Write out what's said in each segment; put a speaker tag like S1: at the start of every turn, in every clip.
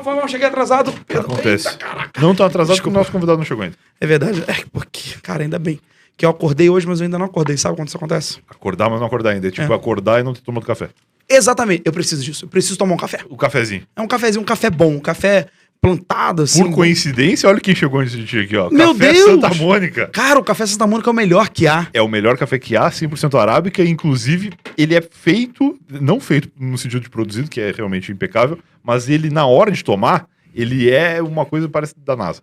S1: Foi mal, cheguei atrasado.
S2: Acontece.
S1: Eita, caraca.
S2: Não tá atrasado porque
S1: Desculpa.
S2: o nosso convidado não chegou ainda.
S1: É verdade? Porque, cara, ainda bem. Que eu acordei hoje, mas eu ainda não acordei. Sabe quando isso acontece?
S2: Acordar, mas não acordar ainda. É tipo, acordar e não ter tomado café.
S1: Exatamente. Eu preciso disso. Eu preciso tomar um café.
S2: O cafezinho.
S1: É um cafezinho, um café bom. Um café plantado, assim.
S2: Por coincidência, olha quem chegou antes de ti aqui, ó.
S1: Meu
S2: Café
S1: Deus!
S2: Santa Mônica.
S1: Cara, o café Santa Mônica é o melhor que há.
S2: É o melhor café que há, 100% arábica, e inclusive ele é feito, não feito no sentido de produzido, que é realmente impecável, mas ele, na hora de tomar, ele é uma coisa parecida da NASA.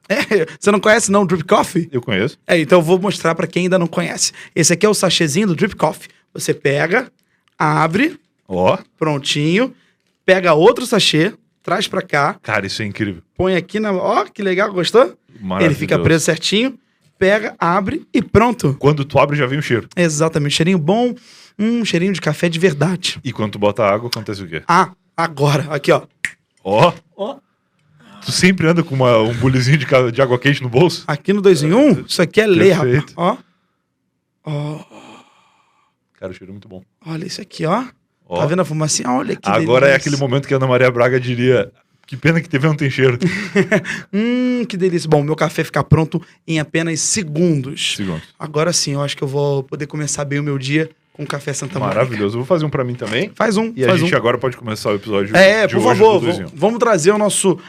S1: Você não conhece, não, o Drip Coffee?
S2: Eu conheço.
S1: Então eu vou mostrar pra quem ainda não conhece. Esse aqui é o sachêzinho do Drip Coffee. Você pega, abre,
S2: Ó,
S1: prontinho, pega outro sachê, traz pra cá,
S2: cara, isso é incrível.
S1: põe aqui na... Ó, que legal, gostou?
S2: Maravilhoso.
S1: Ele fica preso certinho, pega, abre e pronto.
S2: Quando tu abre, já vem o cheiro.
S1: Exatamente, cheirinho bom, cheirinho de café de verdade.
S2: E quando tu bota água, acontece o quê?
S1: Ah, agora, aqui ó.
S2: Ó,
S1: Ó,
S2: tu sempre anda com um bulizinho de água quente no bolso?
S1: aqui no 2 em 1, isso aqui é lei, rapaz.
S2: Perfeito.
S1: Ó, ó,
S2: Cara, o cheiro é muito bom.
S1: olha isso aqui, ó.
S2: Ó.
S1: Tá vendo a fumacinha? Olha que
S2: Agora é
S1: delícia.
S2: aquele momento que a Ana Maria Braga diria: que pena que TV não tem cheiro.
S1: Que delícia. Bom, meu café fica pronto em apenas segundos.
S2: Segundos.
S1: Agora sim, eu acho que eu vou poder começar bem o meu dia com café Santa Mônica.
S2: Maravilhoso. Eu vou fazer um pra mim também.
S1: Faz um,
S2: E a
S1: faz
S2: gente
S1: um.
S2: agora pode começar o episódio de
S1: Por
S2: hoje
S1: favor,
S2: do 2 em 1.
S1: vamos trazer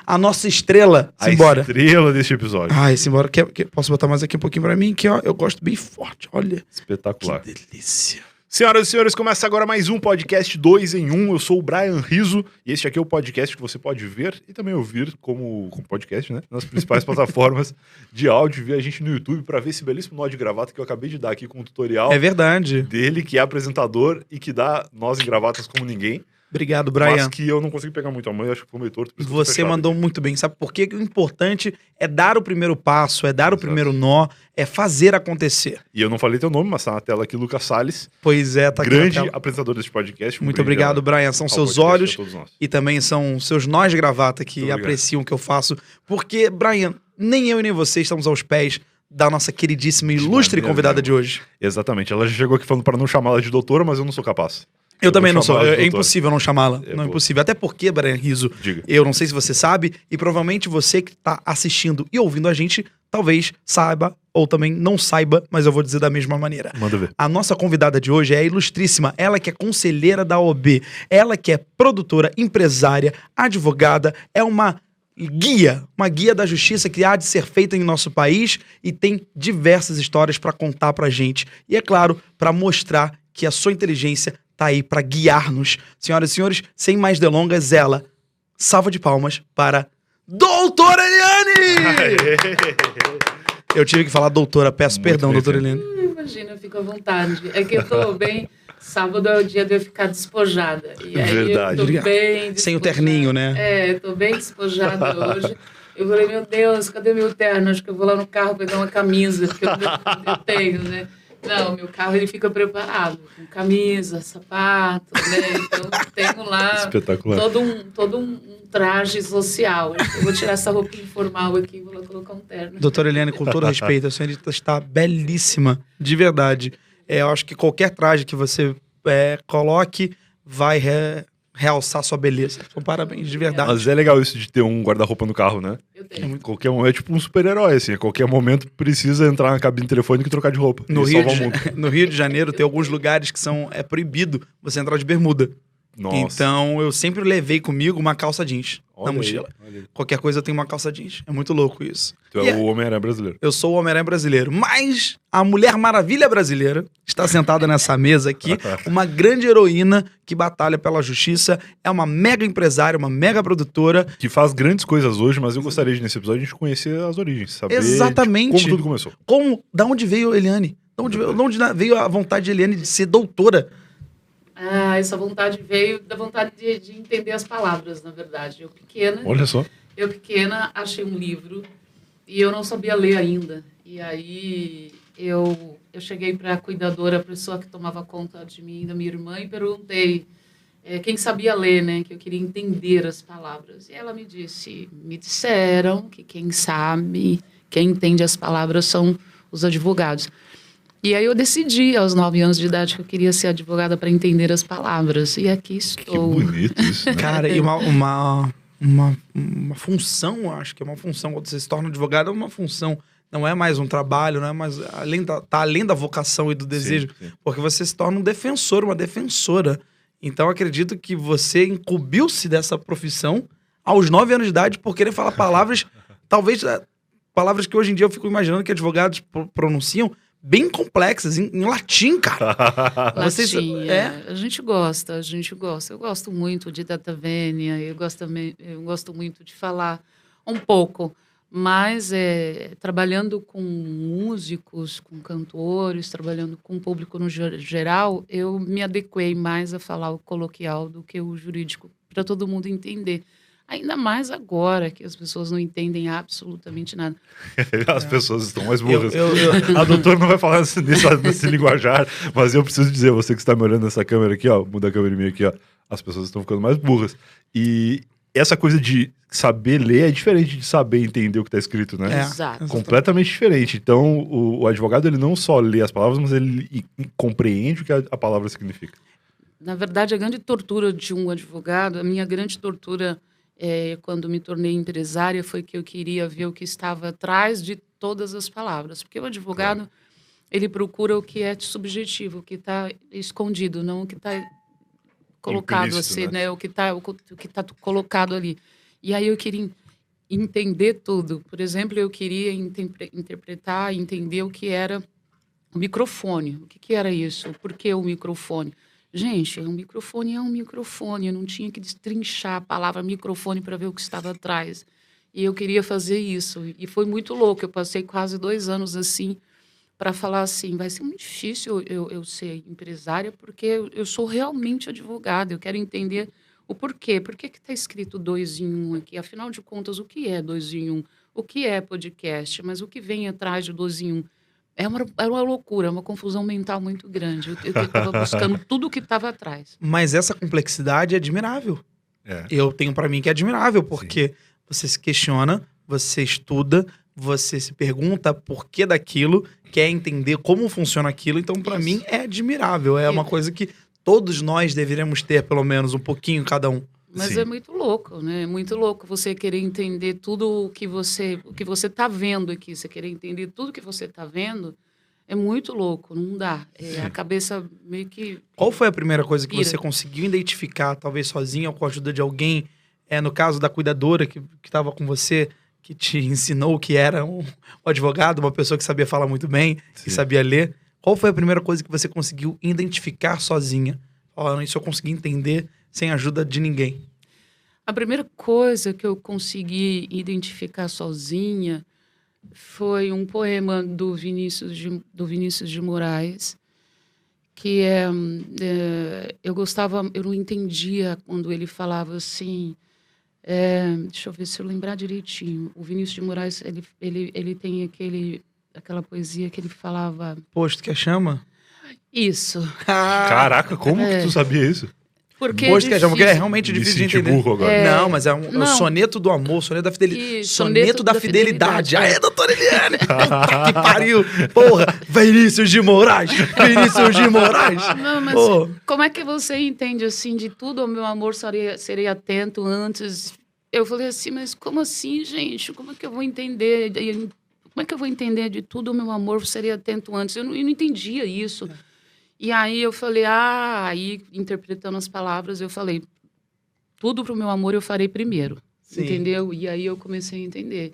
S1: a nossa estrela.
S2: A
S1: Simbora.
S2: estrela deste episódio.
S1: Simbora. Posso botar mais aqui um pouquinho pra mim? Que ó, eu gosto bem forte. Olha.
S2: Espetacular.
S1: Que delícia.
S2: Senhoras e senhores, começa agora mais um podcast 2 em 1. Eu sou o Brian Rizzo e este aqui é o podcast que você pode ver e também ouvir como podcast, né? Nas principais plataformas de áudio. Ver a gente no YouTube para ver esse belíssimo nó de gravata que eu acabei de dar aqui com um tutorial
S1: É verdade.
S2: dele, que é apresentador e que dá nós em gravatas como ninguém.
S1: Obrigado, Brian.
S2: Mas que eu não consigo pegar muito a mão, eu acho que foi meio torto. por isso que eu tô
S1: Você
S2: fechado
S1: mandou
S2: aqui.
S1: muito bem. Sabe por quê? Que o importante é dar o primeiro passo, é dar o primeiro nó, é fazer acontecer.
S2: E eu não falei teu nome, mas tá na tela aqui, Lucas Salles,
S1: Pois é, tá aqui na
S2: grande
S1: tela.
S2: apresentador deste podcast.
S1: Muito obrigado, Brian. São seus olhos
S2: A todos nós.
S1: e também são seus nós de gravata que
S2: Muito obrigado.
S1: apreciam o que eu faço. Porque, Brian, nem eu e nem você estamos aos pés da nossa queridíssima e ilustre
S2: maneira
S1: convidada
S2: nenhuma.
S1: de hoje.
S2: Exatamente. Ela já chegou aqui falando para não chamá-la de doutora, mas eu não sou capaz.
S1: Eu também
S2: vou
S1: não sou.
S2: chamá-la de
S1: É
S2: doutora.
S1: impossível não chamá-la.
S2: Eu
S1: Não é
S2: vou.
S1: impossível. Até porque, Brian Rizzo,
S2: Diga.
S1: eu não sei se você sabe, e provavelmente você que tá assistindo e ouvindo a gente, talvez saiba, ou também não saiba, mas eu vou dizer da mesma maneira.
S2: Manda ver.
S1: A nossa convidada de hoje é a ilustríssima, ela que é conselheira da OAB, ela que é produtora, empresária, advogada, é uma guia da justiça que há de ser feita em nosso país e tem diversas histórias para contar pra gente. E é claro, para mostrar que a sua inteligência tá aí para guiar-nos. Senhoras e senhores, sem mais delongas, ela, salva de palmas para Doutora Eliane! Eu tive que falar doutora, peço
S2: Muito
S1: perdão,
S2: bem
S1: doutora
S2: feito.
S1: Eliane.
S3: Imagina, eu fico à vontade. É que eu tô bem. Sábado é o dia de eu ficar despojada. E aí
S2: Verdade.
S3: eu tô bem
S1: Sem o
S3: despojada.
S1: terninho, né?
S3: É, tô bem despojada hoje. Eu falei, meu Deus, cadê meu terno? Acho que eu vou lá no carro pegar uma camisa, porque eu tenho, né? Não, meu carro ele fica preparado, com camisa, sapato, né? Então eu tenho lá
S2: Espetacular.
S3: todo um traje social. Eu vou tirar essa roupa informal aqui e vou lá colocar um terno.
S1: Doutora Eliane, com todo respeito, a senhorita está belíssima, de verdade. Eu acho que qualquer traje que você coloque vai realçar sua beleza. Então, parabéns, de verdade.
S2: Mas é legal isso de ter um guarda-roupa no carro, né?
S3: Eu tenho.
S2: Qualquer momento é tipo um super-herói, assim. A qualquer momento precisa entrar na cabine telefônica e trocar de roupa.
S1: No
S2: e
S1: Rio,
S2: salvar
S1: de,
S2: o mundo.
S1: no Rio de Janeiro tem alguns lugares que é proibido você entrar de bermuda.
S2: Nossa.
S1: Então eu sempre levei comigo uma calça jeans
S2: Olha
S1: na
S2: aí,
S1: mochila.
S2: olha aí.
S1: Qualquer coisa eu tenho uma calça jeans. É muito louco isso.
S2: Tu
S1: E
S2: é o Homem-Aranha brasileiro.
S1: Eu sou o Homem-Aranha brasileiro. Mas a Mulher Maravilha brasileira está sentada nessa mesa aqui. Uma grande heroína que batalha pela justiça. É uma mega empresária, uma mega produtora.
S2: Que faz grandes coisas hoje, mas eu gostaria de, nesse episódio, a gente conhecer as origens. Saber
S1: Exatamente.
S2: como tudo começou.
S1: Da onde veio a Eliane? Da onde veio a vontade de Eliane de ser doutora?
S3: Ah, essa vontade veio da vontade de entender as palavras, na verdade.
S2: Olha só.
S3: Eu pequena achei um livro e eu não sabia ler ainda. E aí eu cheguei para a cuidadora, a pessoa que tomava conta de mim e da minha irmã, e perguntei quem sabia ler, né? Que eu queria entender as palavras. E ela me disseram que quem sabe, quem entende as palavras são os advogados. E aí eu decidi, aos 9 anos de idade, que eu queria ser advogada para entender as palavras. E aqui
S2: Que
S3: estou.
S2: bonito isso, né?
S1: Cara, e uma uma função, acho que é uma função. Quando você se torna advogado, é uma função. Não é mais um trabalho, não é mais... Tá além da vocação e do desejo.
S2: Sim.
S1: Porque você se torna um defensor, uma defensora. Então, acredito que você incumbiu-se dessa profissão aos 9 anos de idade por querer falar palavras, talvez palavras que hoje em dia eu fico imaginando que advogados pronunciam, bem complexas, em latim, cara.
S3: Latim, a gente gosta. Eu gosto muito de data vênia, eu gosto muito de falar um pouco, mas trabalhando com músicos, com cantores, trabalhando com o público no geral, eu me adequei mais a falar o coloquial do que o jurídico, para todo mundo entender. Ainda mais agora, que as pessoas não entendem absolutamente nada.
S2: As pessoas estão mais burras. A doutora não vai falar nesse linguajar, mas eu preciso dizer, você que está me olhando nessa câmera aqui, ó, muda a câmera em mim aqui, ó, as pessoas estão ficando mais burras. E essa coisa de saber ler é diferente de saber entender o que está escrito, né?
S3: Exato.
S2: Completamente diferente. Então, o advogado, ele não só lê as palavras, mas ele compreende o que a palavra significa.
S3: Na verdade, a grande tortura de um advogado, a minha grande tortura... quando me tornei empresária, foi que eu queria ver o que estava atrás de todas as palavras. Porque o advogado, ele procura o que é subjetivo, o que está escondido, não o que está colocado
S2: implícito,
S3: assim, né? O que tá colocado ali. E aí eu queria entender tudo. Por exemplo, eu queria interpretar, entender o que era o microfone. O que era isso? Por que o microfone? Gente, um microfone é um microfone. Eu não tinha que destrinchar a palavra microfone para ver o que estava atrás. E eu queria fazer isso. E foi muito louco. Eu passei quase 2 anos assim para falar assim, vai ser muito difícil eu ser empresária porque eu sou realmente advogada. Eu quero entender o porquê. Por que está escrito 2 em 1 aqui? Afinal de contas, o que é 2 em 1? O que é podcast? Mas o que vem atrás de 2 em 1? Era uma loucura, uma confusão mental muito grande. Eu estava buscando tudo o que estava atrás.
S1: Mas essa complexidade é admirável. Eu tenho para mim que é admirável, porque você se questiona, você estuda, você se pergunta por que daquilo, quer entender como funciona aquilo. Então, para mim, é admirável. É uma coisa que todos nós deveríamos ter, pelo menos, um pouquinho cada um.
S3: Mas
S2: Sim.
S3: é muito louco, né? É muito louco você querer entender tudo o que você está vendo aqui. Você querer entender tudo que você está vendo é muito louco, não dá. A cabeça meio que...
S1: Qual foi a primeira coisa que
S3: Vira.
S1: você conseguiu identificar, talvez sozinha ou com a ajuda de alguém? No caso da cuidadora que estava com você, que te ensinou o que era um advogado, uma pessoa que sabia falar muito bem, que sabia ler. Qual foi a primeira coisa que você conseguiu identificar sozinha? Falando, isso eu consegui entender sem ajuda de ninguém.
S3: A primeira coisa que eu consegui identificar sozinha foi um poema do Vinícius de Moraes, que eu não entendia quando ele falava assim, deixa eu ver se eu lembrar direitinho. O Vinícius de Moraes, ele tem aquela poesia que ele falava...
S1: Posto que a chama?
S3: Isso.
S2: Caraca, como que tu sabia isso?
S3: Porque
S1: Posto que a chama, porque é
S3: difícil.
S1: realmente
S2: Me
S1: difícil de
S2: senti
S1: entender.
S2: burro agora.
S1: Não, mas é o
S3: Não.
S1: soneto do amor, soneto da fidelidade.
S3: Isso,
S1: Soneto da fidelidade.
S3: fidelidade.
S1: Aê, doutora Eliane! Puta que pariu! Porra! Vinícius de Moraes! Vinícius de Moraes!
S3: Não, mas
S1: Pô.
S3: como é que você entende assim, de tudo o meu amor serei atento antes? Eu falei assim, mas como assim, gente? Como é que eu vou entender? Como é que eu vou entender de tudo o meu amor serei atento antes? Eu não entendia isso. E aí eu falei, aí interpretando as palavras, eu falei, tudo pro meu amor eu farei primeiro.
S1: Sim.
S3: Entendeu? E aí eu comecei a entender.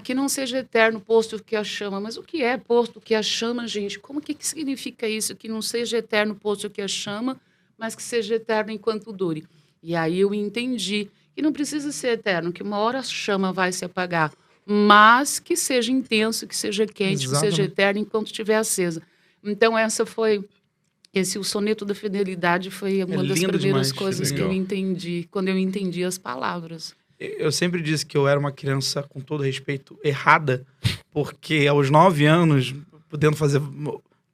S3: Que não seja eterno posto que a chama. Mas o que é posto que a chama, gente? Como que significa isso? Que não seja eterno posto que a chama, mas que seja eterno enquanto dure. E aí eu entendi que não precisa ser eterno, que uma hora a chama vai se apagar, mas que seja intenso, que seja quente,
S1: Exatamente.
S3: que seja eterno enquanto estiver acesa. Então o soneto da fidelidade foi uma das
S1: lindo
S3: primeiras
S1: demais,
S3: coisas que
S2: legal.
S3: eu entendi, quando eu entendi as palavras.
S1: Eu sempre disse que eu era uma criança, com todo respeito, errada, porque aos 9 anos, podendo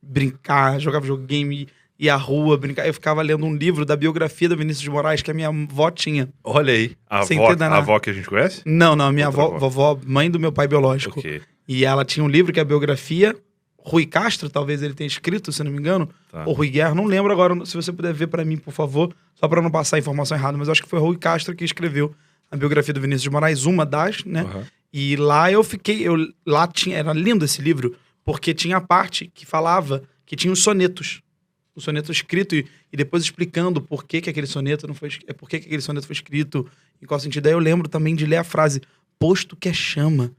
S1: brincar, jogar videogame, ir à rua, brincar, eu ficava lendo um livro da biografia do Vinícius de Moraes, que a minha avó tinha.
S2: Olha aí,
S1: Sem
S2: a
S1: entender nada.
S2: avó que a gente conhece?
S1: Não, a minha
S2: Outra avó.
S1: vovó, mãe do meu pai biológico.
S2: Ok.
S1: E ela tinha um livro que é a biografia, Rui Castro, talvez ele tenha escrito, se não me engano,
S2: Tá.
S1: ou Rui Guerra, não lembro agora, se você puder ver pra mim, por favor, só pra não passar a informação errada, mas eu acho que foi Rui Castro que escreveu a biografia do Vinícius de Moraes, uma das, né?
S2: Aham.
S1: E lá eu fiquei, lá tinha, era lindo esse livro, porque tinha a parte que falava que tinha os sonetos. O soneto escrito e depois explicando por que aquele soneto não foi, por que aquele soneto foi escrito, em qual sentido. Aí eu lembro também de ler a frase, posto que é chama,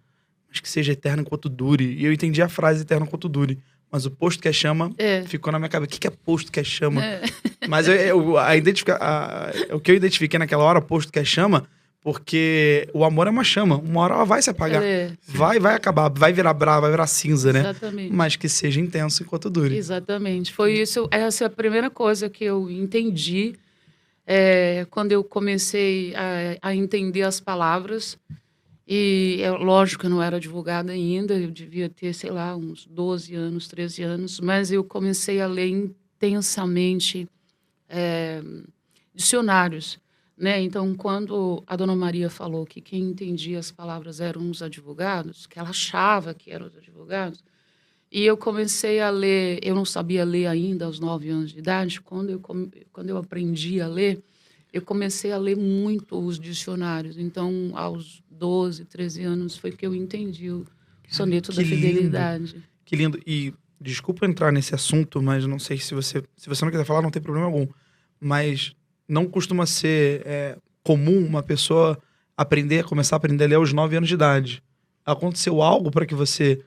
S1: mas que seja eterno enquanto dure. E eu entendi a frase eterno enquanto dure. Mas o posto que é chama ficou na minha cabeça. O que é posto que é chama? Mas o que eu identifiquei naquela hora, posto que é chama, porque o amor é uma chama. Uma hora ela vai se apagar. Vai acabar, vai virar brava, vai virar cinza, né?
S3: Exatamente.
S1: Mas que seja intenso enquanto dure.
S3: Exatamente. Foi isso. Essa é a primeira coisa que eu entendi quando eu comecei a entender as palavras. E lógico que eu não era advogada ainda, eu devia ter, sei lá, uns 12 anos, 13 anos, mas eu comecei a ler intensamente dicionários, né? Então, quando a dona Maria falou que quem entendia as palavras eram os advogados, que ela achava que eram os advogados, e eu comecei a ler, eu não sabia ler ainda aos 9 anos de idade, quando eu aprendi a ler, eu comecei a ler muito os dicionários. Então, aos 12, 13 anos, foi que eu entendi o soneto da fidelidade.
S1: Que lindo. E desculpa entrar nesse assunto, mas não sei se você não quiser falar, não tem problema algum. Mas não costuma ser comum uma pessoa começar a aprender a ler aos 9 anos de idade. Aconteceu algo para que você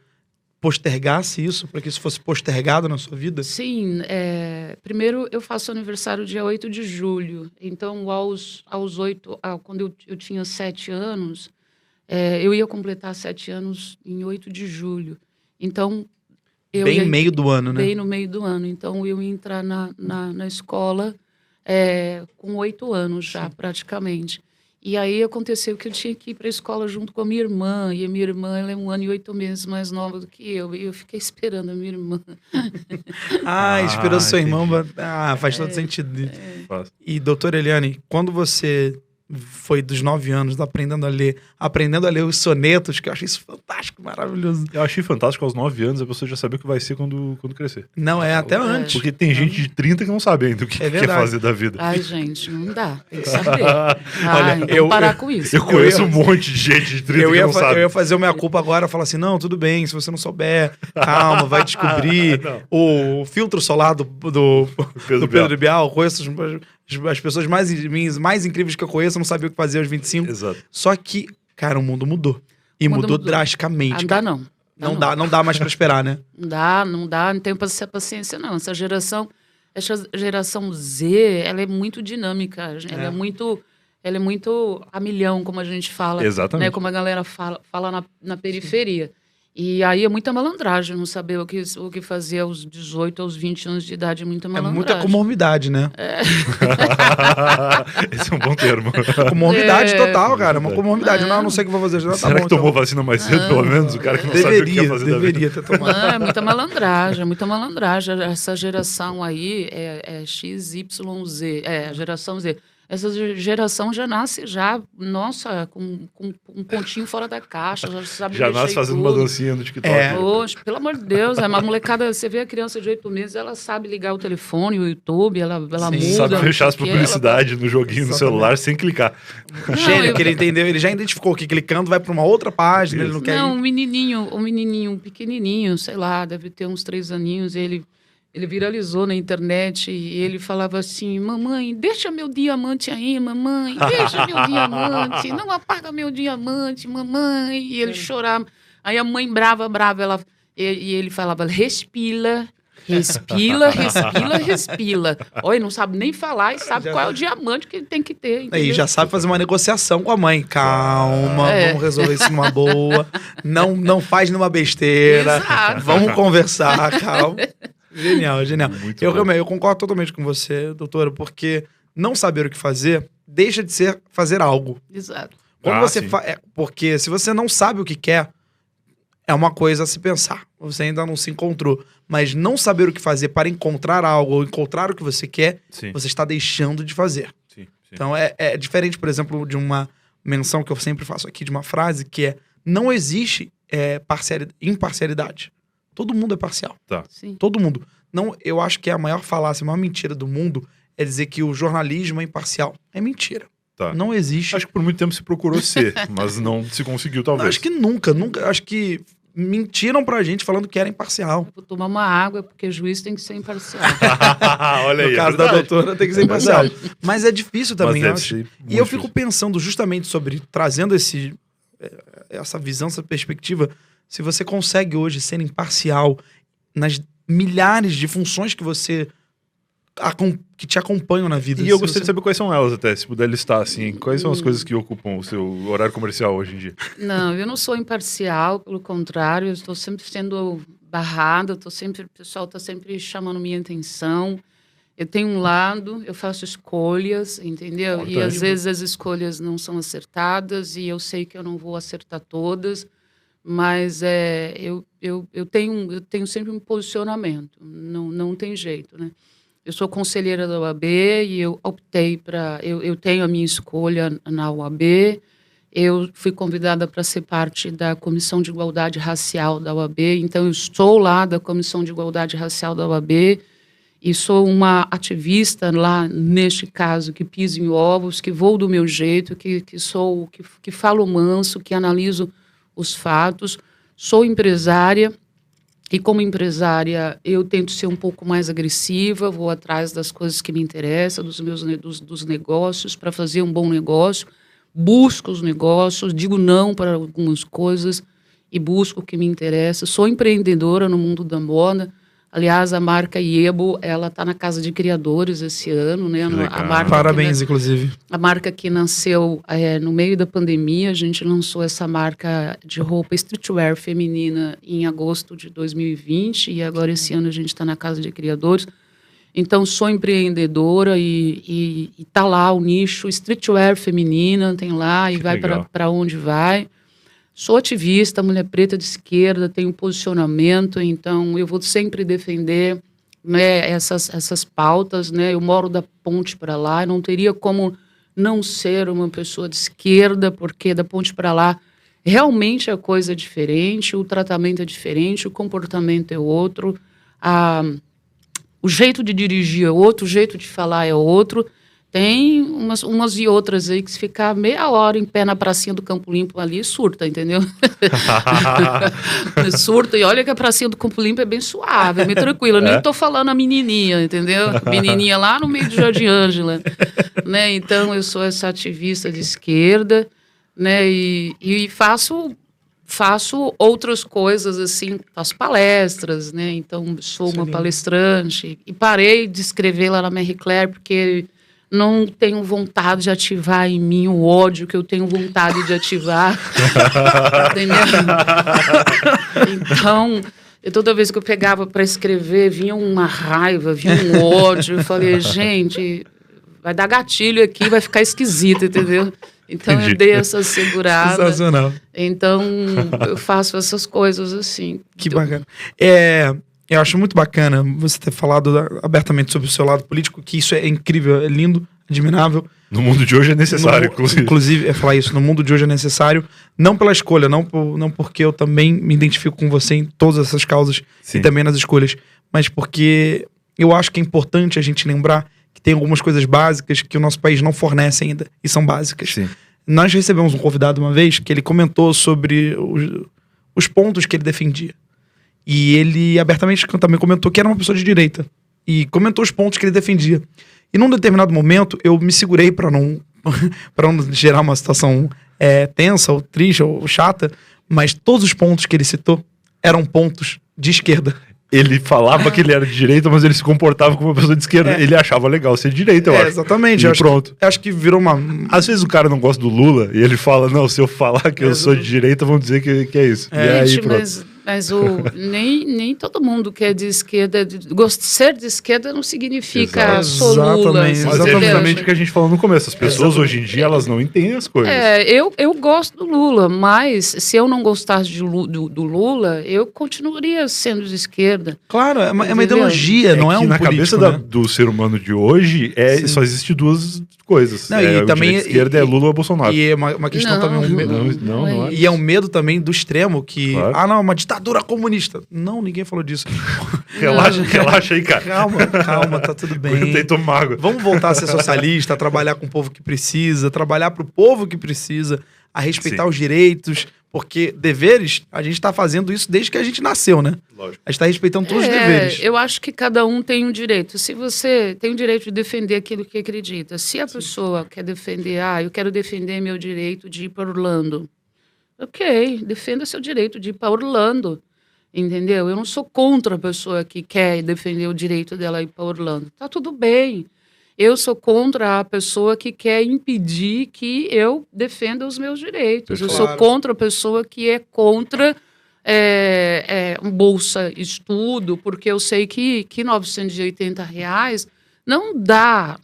S1: postergasse isso, para que isso fosse postergado na sua vida?
S3: Sim. Primeiro, eu faço aniversário dia 8 de julho. Então, aos 8, quando eu tinha 7 anos, eu ia completar 7 anos em 8 de julho. Então,
S1: bem no meio do ano, né?
S3: Bem no meio do ano. Então, eu ia entrar na escola com 8 anos já, praticamente. E aí aconteceu que eu tinha que ir para a escola junto com a minha irmã. E a minha irmã, ela é 1 ano e 8 meses mais nova do que eu. E eu fiquei esperando a minha irmã.
S1: Esperou seu irmão. Faz todo sentido. E, doutora Eliane, quando você foi dos 9 anos aprendendo a ler os sonetos, que eu achei isso fantástico, maravilhoso.
S2: Eu achei fantástico aos 9 anos a pessoa já saber o que vai ser quando crescer.
S1: Não, até antes.
S2: Porque tem gente de 30 que não sabe ainda o que quer fazer da vida.
S3: Ai, gente, não dá. Tem que saber. Olha, vamos parar com isso.
S2: Eu conheço um monte de gente de 30 que não sabe.
S1: Eu ia fazer a minha culpa agora, falar assim, não, tudo bem, se você não souber, calma, vai descobrir. O filtro solar do Pedro Bial, conheço as pessoas mais incríveis que eu conheço, não sabia o que fazer aos 25.
S2: Exato.
S1: Só que, cara, o mundo mudou. E mudou drasticamente.
S3: Não dá,
S1: não dá mais pra esperar, né?
S3: Não dá, não tenho paciência, não. Essa geração Z, ela é muito dinâmica. Ela é muito a milhão, como a gente fala.
S2: Exatamente.
S3: Né, como a galera fala na periferia. E aí é muita malandragem, não saber o que fazer aos 18, aos 20 anos de idade, é muita malandragem.
S1: É muita comorbidade, né?
S2: Esse é um bom termo.
S1: Comorbidade total, cara. Uma comorbidade. Não sei o que vou fazer.
S2: Será que tomou vacina mais cedo, pelo menos? O cara que não sabia o que ia fazer da vida.
S1: Deveria ter tomado.
S3: É muita malandragem. Essa geração aí é XYZ, a geração Z. Essa geração já nasce com um pontinho fora da caixa, já sabe
S2: já nasce fazendo uma dancinha no TikTok.
S3: Poxa, pelo amor de Deus, uma molecada, você vê a criança de 8 meses, ela sabe ligar o telefone, o YouTube, ela muda.
S2: Sabe fechar as publicidades no joguinho, no celular, sem clicar.
S1: Gênio, que ele entendeu, ele já identificou que clicando vai para uma outra página, ele não quer ir.
S3: Um menininho pequenininho, sei lá, deve ter uns 3 aninhos, ele viralizou na internet e ele falava assim, mamãe, deixa meu diamante aí, mamãe, deixa meu diamante, não apaga meu diamante, mamãe. E ele chorava. Aí a mãe brava, e ele falava, respira. Olha, não sabe nem falar e sabe qual é o diamante que ele tem que ter. Entendeu?
S1: E já sabe fazer uma negociação com a mãe. Calma, vamos resolver isso numa boa. Não faz nenhuma besteira.
S3: Exato.
S1: Vamos conversar, calma. Genial. Eu concordo totalmente com você, doutora, porque não saber o que fazer deixa de ser fazer algo.
S3: Exato.
S1: Quando porque se você não sabe o que quer, é uma coisa a se pensar. Você ainda não se encontrou. Mas não saber o que fazer para encontrar algo ou encontrar o que você quer, você está deixando de fazer.
S2: Sim.
S1: Então é diferente, por exemplo, de uma menção que eu sempre faço aqui, de uma frase que é: não existe imparcialidade. Todo mundo é parcial.
S2: Tá.
S3: Sim.
S1: Todo mundo. Não, eu acho que a maior falácia, a maior mentira do mundo é dizer que o jornalismo é imparcial. É mentira.
S2: Tá.
S1: Não existe.
S2: Acho que por muito tempo se procurou ser, mas não se conseguiu, talvez.
S1: Acho que nunca. Acho que mentiram pra gente falando que era imparcial.
S3: Vou tomar uma água, porque juiz tem que ser imparcial.
S2: Olha aí,
S1: No
S2: é
S1: caso da
S2: verdade.
S1: doutora tem que ser
S2: É
S1: imparcial.
S2: verdade.
S1: Mas é difícil também, eu
S2: Mas
S1: acho.
S2: deve ser
S1: E eu
S2: muito
S1: fico
S2: difícil.
S1: pensando justamente sobre, trazendo essa visão, essa perspectiva, se você consegue hoje ser imparcial nas milhares de funções que que te acompanham na vida.
S2: E eu
S1: Se
S2: gostaria de
S1: você-
S2: saber quais são elas até, se puder listar, assim. Quais são as coisas que ocupam o seu horário comercial hoje em dia?
S3: Não, eu não sou imparcial, pelo contrário, eu estou sempre sendo barrada, o pessoal está sempre chamando minha atenção. Eu tenho um lado, eu faço escolhas, entendeu? E
S2: Importante.
S3: às vezes as escolhas não são acertadas e eu sei que eu não vou acertar todas, mas eu tenho sempre um posicionamento, não tem jeito, né? Eu sou conselheira da UAB e eu optei eu tenho a minha escolha na UAB. Eu fui convidada para ser parte da Comissão de Igualdade Racial da UAB, então eu estou lá da Comissão de Igualdade Racial da UAB e sou uma ativista lá, neste caso, que piso em ovos, que vou do meu jeito, que falo manso, que analiso os fatos. Sou empresária. E como empresária, eu tento ser um pouco mais agressiva, vou atrás das coisas que me interessam, dos negócios, para fazer um bom negócio. Busco os negócios, digo não para algumas coisas e busco o que me interessa. Sou empreendedora no mundo da moda. Aliás, a marca Iebo, ela está na Casa de Criadores esse ano, né?
S2: Legal.
S3: A marca
S1: Parabéns, inclusive.
S3: A marca que nasceu no meio da pandemia, a gente lançou essa marca de roupa streetwear feminina em agosto de 2020 e agora esse ano a gente está na Casa de Criadores. Então, sou empreendedora e tá lá o nicho streetwear feminina, tem lá e
S2: Que
S3: vai
S2: legal.
S3: para onde vai. Sou ativista, mulher preta de esquerda, tenho posicionamento, então eu vou sempre defender, né, essas pautas, né? Eu moro da ponte para lá, eu não teria como não ser uma pessoa de esquerda, porque da ponte para lá realmente a coisa é diferente, o tratamento é diferente, o comportamento é outro, o jeito de dirigir é outro, o jeito de falar é outro. Tem umas e outras aí que se ficar meia hora em pé na pracinha do Campo Limpo ali, surta, entendeu? Surta, e olha que a pracinha do Campo Limpo é bem suave, é bem tranquila. Eu nem tô falando a menininha, entendeu? Menininha lá no meio do Jardim Ângela, né? Então, eu sou essa ativista de esquerda, né? E faço outras coisas, assim, faço palestras, né? Então, sou uma palestrante. E parei de escrever lá na Marie Claire, porque não tenho vontade de ativar em mim o ódio que eu tenho vontade de ativar. Entendeu? Então, toda vez que eu pegava para escrever, vinha uma raiva, vinha um ódio. Eu falei, gente, vai dar gatilho aqui, vai ficar esquisito, entendeu? Então,
S2: Entendi.
S3: eu dei essa segurada.
S1: Sensacional.
S3: Então, eu faço essas coisas assim.
S1: Que bacana. Eu acho muito bacana você ter falado abertamente sobre o seu lado político, que isso é incrível, é lindo, admirável.
S2: No mundo de hoje é necessário,
S1: Inclusive, falar isso, no mundo de hoje é necessário, não pela escolha, não porque eu também me identifico com você em todas essas causas
S2: Sim.
S1: e também nas escolhas, mas porque eu acho que é importante a gente lembrar que tem algumas coisas básicas que o nosso país não fornece ainda, e são básicas.
S2: Sim.
S1: Nós recebemos um convidado uma vez que ele comentou sobre os pontos que ele defendia. E ele abertamente também comentou que era uma pessoa de direita. E comentou os pontos que ele defendia. E num determinado momento, eu me segurei para não gerar uma situação tensa, ou triste, ou chata. Mas todos os pontos que ele citou eram pontos de esquerda.
S2: Ele falava que ele era de direita, mas ele se comportava como uma pessoa de esquerda. Ele achava legal ser de direita, eu acho.
S1: Exatamente.
S2: E
S1: Eu
S2: pronto.
S1: acho que virou uma...
S2: Às vezes o cara não gosta do Lula e ele fala, não, se eu falar que eu sou de direita, vão dizer que é isso. E aí,
S3: Gente,
S2: pronto.
S3: mas nem todo mundo que é de esquerda. Ser de esquerda não significa
S2: Exato.
S3: sou Lula.
S1: Exatamente,
S2: Mas é
S3: entendeu?
S2: justamente o que a gente falou no começo. As pessoas hoje em dia, elas não entendem as coisas.
S3: Eu gosto do Lula, mas se eu não gostasse do Lula, eu continuaria sendo de esquerda.
S1: Claro, é uma
S3: Entendeu?
S1: ideologia, não é
S2: que
S1: um
S2: na
S1: político,
S2: cabeça
S1: né?
S2: do ser humano de hoje, só existe duas coisas.
S1: Não, e
S2: o
S1: também-
S2: direita e esquerda é Lula ou Bolsonaro.
S1: E é uma questão também...
S2: não é.
S1: E é um medo também do extremo, que...
S2: Claro.
S1: Ah, não, uma ditadura. ditadura comunista. Não, ninguém falou disso.
S2: Relaxa aí, cara.
S1: Calma, tá tudo bem.
S2: Aguentei, tô mago.
S1: Vamos voltar a ser socialista, a trabalhar com o povo que precisa, trabalhar pro povo que precisa, a respeitar
S2: Sim.
S1: os direitos, porque deveres, a gente tá fazendo isso desde que a gente nasceu, né?
S2: Lógico.
S1: A gente tá respeitando todos os deveres.
S3: Eu acho que cada um tem um direito. Se você tem o direito de defender aquilo que acredita, se a pessoa quer defender, eu quero defender meu direito de ir para Orlando. Ok, defenda seu direito de ir para Orlando, entendeu? Eu não sou contra a pessoa que quer defender o direito dela ir para Orlando. Tá tudo bem. Eu sou contra a pessoa que quer impedir que eu defenda os meus direitos. Eu
S1: Claro.
S3: sou contra a pessoa que é contra um bolsa estudo, porque eu sei que R$980 não dá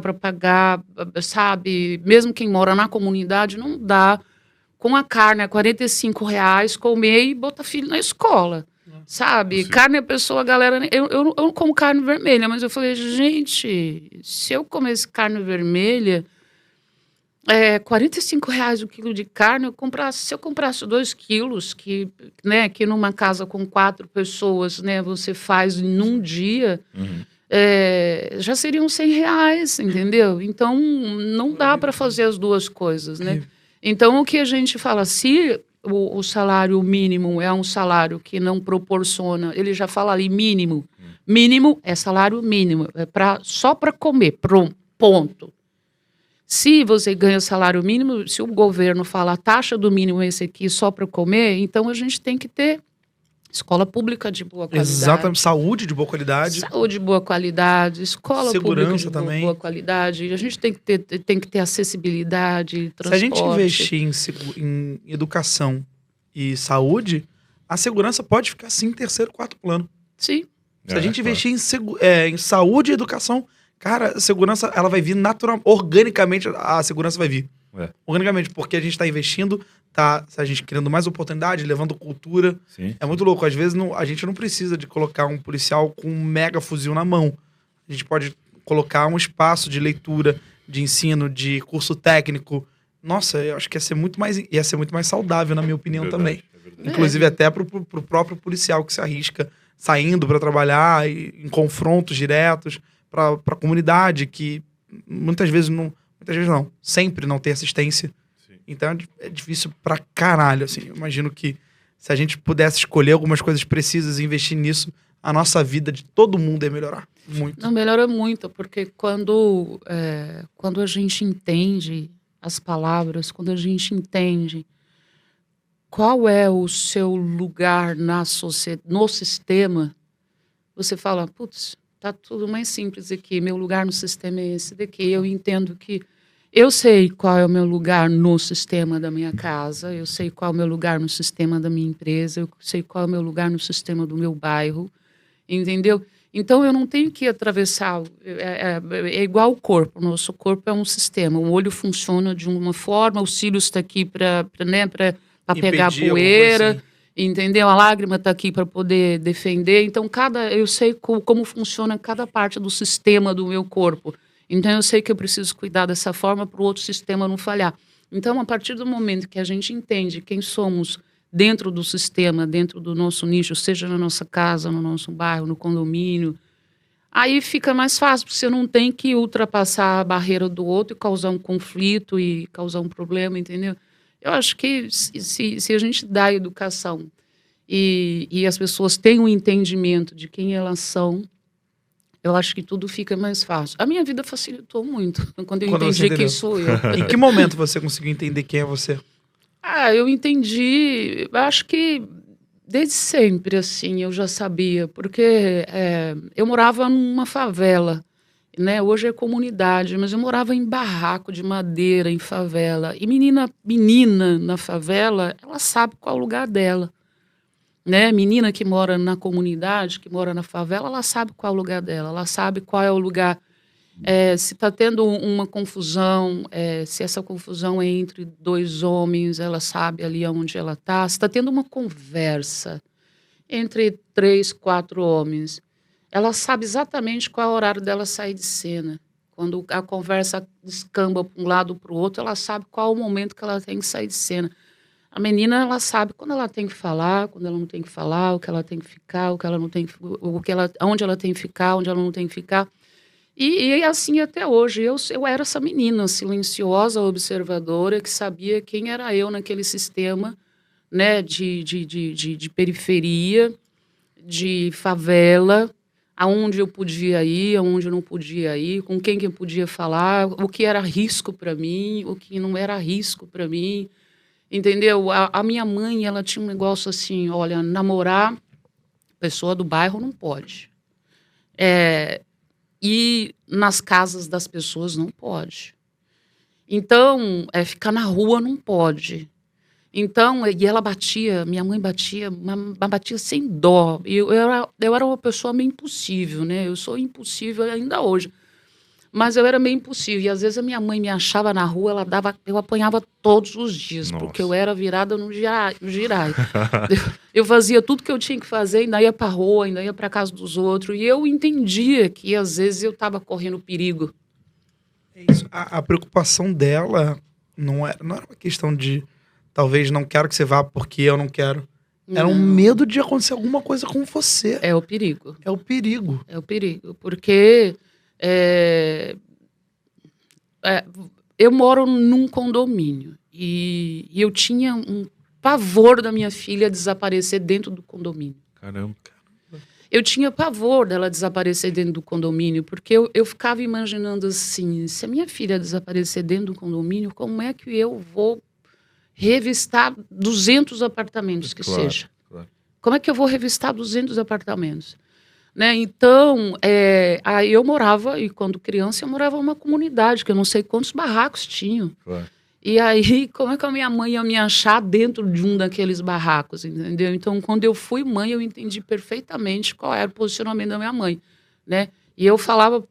S3: para pagar, sabe? Mesmo quem mora na comunidade, não dá com a carne a R$45 comer e botar filho na escola. Sabe?
S2: Sim.
S3: Carne a pessoa, a galera. Eu não como carne vermelha, mas eu falei, gente, se eu comesse carne vermelha, R$45 o quilo de carne, se eu comprasse 2 quilos, que numa casa com 4 pessoas, né, você faz num dia, já seriam R$100, entendeu? Então, não dá para fazer as duas coisas, né? Então, o que a gente fala, se o salário mínimo é um salário que não proporciona, ele já fala ali mínimo. Mínimo é salário mínimo, só para comer, ponto. Se você ganha salário mínimo, se o governo fala a taxa do mínimo é esse aqui só para comer, então a gente tem que ter escola pública de boa qualidade.
S1: Exatamente, saúde de boa qualidade.
S3: Saúde de boa qualidade, escola
S1: Segurança
S3: pública de
S1: também.
S3: boa qualidade. A gente tem que ter acessibilidade, transporte.
S1: Se a gente investir em educação e saúde, a segurança pode ficar sim em terceiro, quarto plano.
S3: Sim.
S1: Se a gente investir em saúde e educação, cara, a segurança ela vai vir organicamente, a segurança vai vir. Organicamente, porque a gente está investindo, a gente criando mais oportunidade, levando cultura.
S2: Sim.
S1: É muito louco. Às vezes a gente não precisa de colocar um policial com um mega fuzil na mão. A gente pode colocar um espaço de leitura, de ensino, de curso técnico. Nossa, eu acho que ia ser muito mais saudável, na minha opinião, também. Inclusive até pro próprio policial que se arrisca saindo para trabalhar em confrontos diretos para a comunidade que muitas vezes não, sempre não tem assistência.
S2: Sim.
S1: Então é difícil pra caralho, assim. Eu imagino que se a gente pudesse escolher algumas coisas precisas e investir nisso, a nossa vida de todo mundo ia melhorar muito.
S3: Não, melhora muito, porque quando a gente entende as palavras, quando a gente entende qual é o seu lugar no sistema, você fala, putz, tá tudo mais simples aqui, meu lugar no sistema é esse daqui, eu entendo que eu sei qual é o meu lugar no sistema da minha casa, eu sei qual é o meu lugar no sistema da minha empresa, eu sei qual é o meu lugar no sistema do meu bairro, entendeu? Então, eu não tenho que atravessar, é igual o corpo, o nosso corpo é um sistema, o olho funciona de uma forma, o cílios está aqui para pegar a poeira,
S1: assim.
S3: entendeu? A lágrima está aqui para poder defender, então eu sei como funciona cada parte do sistema do meu corpo, então eu sei que eu preciso cuidar dessa forma para o outro sistema não falhar. Então, a partir do momento que a gente entende quem somos dentro do sistema, dentro do nosso nicho, seja na nossa casa, no nosso bairro, no condomínio, aí fica mais fácil, porque você não tem que ultrapassar a barreira do outro e causar um conflito e causar um problema, entendeu? Eu acho que se a gente dá educação e as pessoas têm um entendimento de quem elas são, eu acho que tudo fica mais fácil. A minha vida facilitou muito quando eu entendi quem sou eu.
S1: Em que momento você conseguiu entender quem é você?
S3: Eu entendi, acho que desde sempre, assim, eu já sabia, porque eu morava numa favela, né? Hoje é comunidade, mas eu morava em barraco de madeira, em favela. E menina na favela, ela sabe qual é o lugar dela, né? Menina que mora na comunidade, que mora na favela, ela sabe qual é o lugar dela, ela sabe qual é o lugar. Se está tendo uma confusão, se essa confusão é entre 2 homens, ela sabe ali onde ela está. Se está tendo uma conversa entre 3, 4 homens, ela sabe exatamente qual é o horário dela sair de cena. Quando a conversa descamba para um lado ou para o outro, ela sabe qual é o momento que ela tem que sair de cena. A menina, ela sabe quando ela tem que falar, quando ela não tem que falar, o que ela tem que ficar, o que ela não tem que, onde ela tem que ficar, onde ela não tem que ficar. E assim até hoje. Eu era essa menina silenciosa, observadora, que sabia quem era eu naquele sistema, né, de periferia, de favela, aonde eu podia ir, aonde eu não podia ir, com quem que eu podia falar, o que era risco para mim, o que não era risco para mim. Entendeu? A minha mãe, ela tinha um negócio assim, olha, namorar pessoa do bairro não pode. Ir nas casas das pessoas não pode. Então, ficar na rua não pode. Então, e ela batia, minha mãe batia, mas batia sem dó. Eu era uma pessoa meio impossível, né? Eu sou impossível ainda hoje. Mas eu era meio impossível. E às vezes a minha mãe me achava na rua, eu apanhava todos os dias,
S2: Nossa.
S3: porque eu era virada no girai. Eu fazia tudo que eu tinha que fazer, ainda ia para a rua, ainda ia para a casa dos outros. E eu entendia que às vezes eu estava correndo perigo.
S1: É isso. A preocupação dela não era uma questão de talvez não quero que você vá porque eu não quero. Era um medo de acontecer alguma coisa com você.
S3: É o perigo.
S1: É o perigo.
S3: É o perigo. Porque eu moro num condomínio e eu tinha um pavor da minha filha desaparecer dentro do condomínio.
S2: Caramba.
S3: Eu tinha pavor dela desaparecer dentro do condomínio, porque eu ficava imaginando assim, se a minha filha desaparecer dentro do condomínio, como é que eu vou revistar 200 apartamentos que
S2: Claro,
S3: seja?
S2: claro.
S3: Como é que eu vou revistar 200 apartamentos? Né? Então, aí eu morava, e quando criança, eu morava numa comunidade, que eu não sei quantos barracos tinham.
S2: Claro.
S3: E aí, como é que a minha mãe ia me achar dentro de um daqueles barracos, entendeu? Então, quando eu fui mãe, eu entendi perfeitamente qual era o posicionamento da minha mãe, né? E eu falava,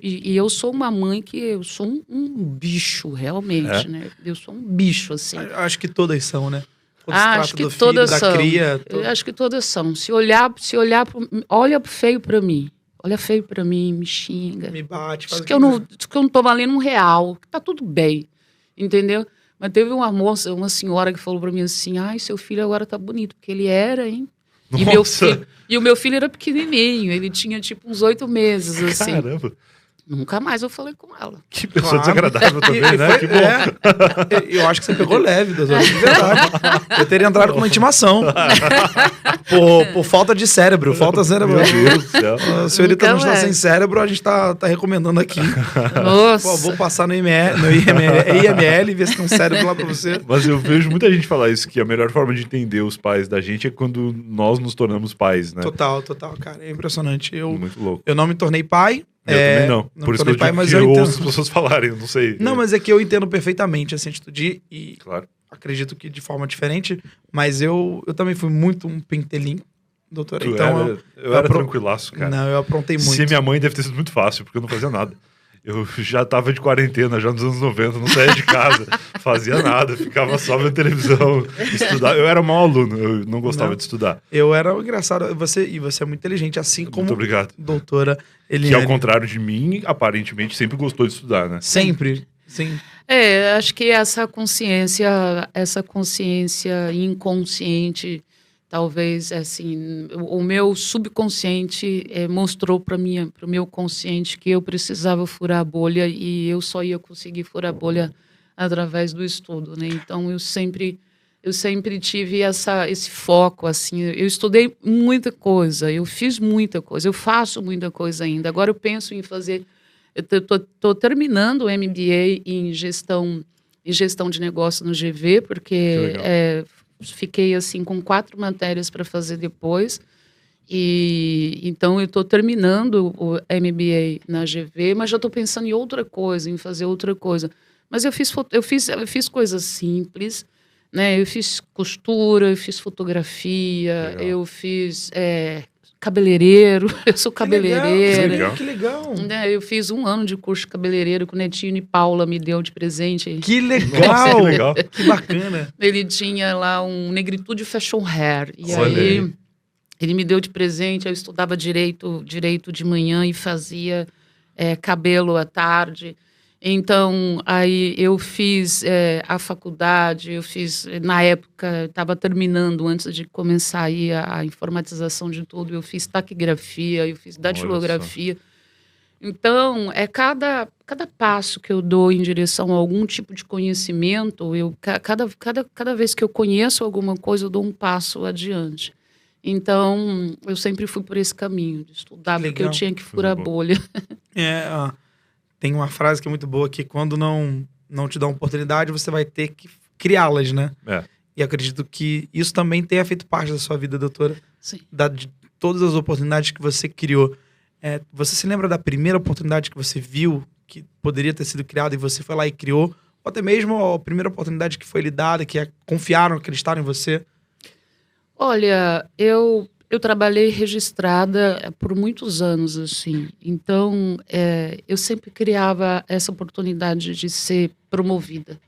S3: eu sou uma mãe que eu sou um bicho, realmente, né? Eu sou um bicho, assim.
S1: Acho que todas são, né? Quando
S3: Acho
S1: se
S3: que
S1: trata do
S3: todas
S1: filho,
S3: são.
S1: da cria.
S3: Eu acho que todas são. Olha feio pra mim. Olha feio pra mim, me xinga.
S1: Me bate, faz
S3: Diz que eu não tô valendo R$1, que tá tudo bem. Entendeu? Mas teve uma senhora que falou pra mim assim, ai, seu filho agora tá bonito, porque ele era, hein? E o meu filho era pequenininho, ele tinha tipo uns 8 meses, assim.
S2: Caramba.
S3: Nunca mais eu falei com ela.
S2: Que pessoa
S1: Claro.
S2: desagradável também, né? Que bom.
S1: Eu acho que você pegou leve, doutor. De verdade. Eu teria entrado com uma intimação. por falta de cérebro. Falta cerebral.
S2: Meu Deus do céu.
S1: A senhorita não
S3: Nunca
S1: está
S3: mais.
S1: sem cérebro, a gente tá recomendando aqui.
S3: Nossa.
S1: Pô, vou passar no IML e ver se tem um cérebro lá pra você.
S2: Mas eu vejo muita gente falar isso, que a melhor forma de entender os pais da gente é quando nós nos tornamos pais, né?
S1: Total, cara. É impressionante.
S2: Muito louco.
S1: Eu não me tornei pai.
S2: Eu também não.
S1: Não
S2: Por isso que
S1: tornei pai, mas
S2: eu
S1: eu
S2: ouço
S1: entendo.
S2: as pessoas falarem, eu não sei.
S1: Não, mas é que eu entendo perfeitamente essa atitude e
S2: Claro.
S1: acredito que de forma diferente, mas eu também fui muito um pentelim, doutora.
S2: Tu
S1: Então
S2: eu era tranquilaço, cara.
S1: Não, eu aprontei muito.
S2: Se minha mãe deve ter sido muito fácil, porque eu não fazia nada. Eu já tava de quarentena, já nos anos 90, não saía de casa, fazia nada, ficava só vendo televisão, estudar. Eu era mau aluno, eu não gostava de estudar.
S1: Eu era engraçado, você é muito inteligente, assim como
S2: Muito obrigado.
S1: doutora
S2: Que
S1: Eliane.
S2: ao contrário de mim, aparentemente sempre gostou de estudar, né?
S1: Sempre, sim.
S3: Acho que essa consciência inconsciente, talvez, assim, o meu subconsciente mostrou para o meu consciente que eu precisava furar a bolha e eu só ia conseguir furar a bolha através do estudo, né? Então, eu sempre tive esse foco, assim, eu estudei muita coisa, eu fiz muita coisa, eu faço muita coisa ainda. Agora eu penso em fazer, eu estou terminando o MBA em gestão de negócio no GV, porque fiquei assim com 4 matérias para fazer depois, e então eu estou terminando o MBA na GV, mas já estou pensando em outra coisa, em fazer outra coisa. Mas eu fiz coisas simples, né? Eu fiz costura, eu fiz fotografia,
S2: Legal.
S3: eu fiz cabeleireiro, eu sou cabeleireira.
S2: legal.
S1: Que legal.
S3: Né, eu fiz 1 ano de curso de cabeleireiro que o Netinho e Paula me deu de presente.
S1: Que legal.
S2: Nossa, que legal.
S1: Que bacana.
S3: Ele tinha lá um Negritude Fashion Hair. E
S2: Olha
S3: aí
S2: aí.
S3: ele me deu de presente, eu estudava direito de manhã e fazia cabelo à tarde. Então, aí eu fiz a faculdade, na época, estava terminando, antes de começar aí a informatização de tudo, eu fiz taquigrafia, eu fiz datilografia. Então, cada passo que eu dou em direção a algum tipo de conhecimento, cada vez que eu conheço alguma coisa, eu dou um passo adiante. Então, eu sempre fui por esse caminho, de estudar, porque eu tinha que furar a bolha.
S1: Tem uma frase que é muito boa, que quando não te dá uma oportunidade, você vai ter que criá-las, né? E acredito que isso também tenha feito parte da sua vida, doutora.
S3: Sim.
S1: De todas as oportunidades que você criou. Você se lembra da primeira oportunidade que você viu, que poderia ter sido criada e você foi lá e criou? Ou até mesmo a primeira oportunidade que foi lhe dada, que confiaram, acreditaram em você?
S3: Olha, eu trabalhei registrada por muitos anos, assim. Então, eu sempre criava essa oportunidade de ser promovida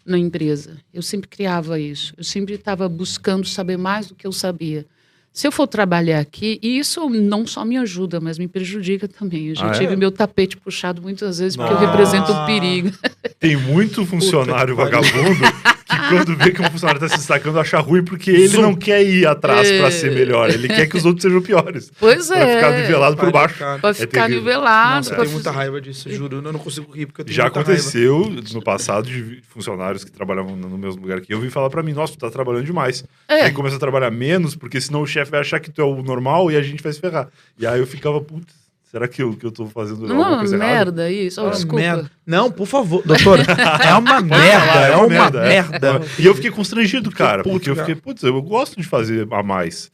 S3: na empresa. Eu sempre criava isso. Eu sempre estava buscando saber mais do que eu sabia. Se eu for trabalhar aqui, e isso não só me ajuda, mas me prejudica também. Eu já tive meu tapete puxado muitas vezes, porque eu represento um perigo.
S2: Tem muito funcionário vagabundo que quando vê que um funcionário está se destacando, acha ruim, porque ele não quer ir atrás para ser melhor. Ele quer que os outros sejam piores.
S3: Pois é.
S2: Para ficar nivelado por baixo.
S3: Para ficar nivelado.
S1: Nossa, eu tenho muita raiva disso, juro. Eu não consigo rir, porque eu tenho
S2: Já
S1: muita
S2: aconteceu
S1: raiva.
S2: no passado de funcionários que trabalhavam no mesmo lugar que eu, vim falar para mim, nossa, tu tá trabalhando demais. Aí começa a trabalhar menos, porque senão o chefe vai achar que tu é o normal e a gente vai se ferrar. E aí eu ficava, putz, será que eu tô fazendo alguma coisa errada?
S3: Merda isso. Desculpa.
S1: Merda. Não, por favor, doutora. É uma merda.
S2: E eu fiquei constrangido, cara, porque eu fiquei, putz, eu gosto de fazer a mais.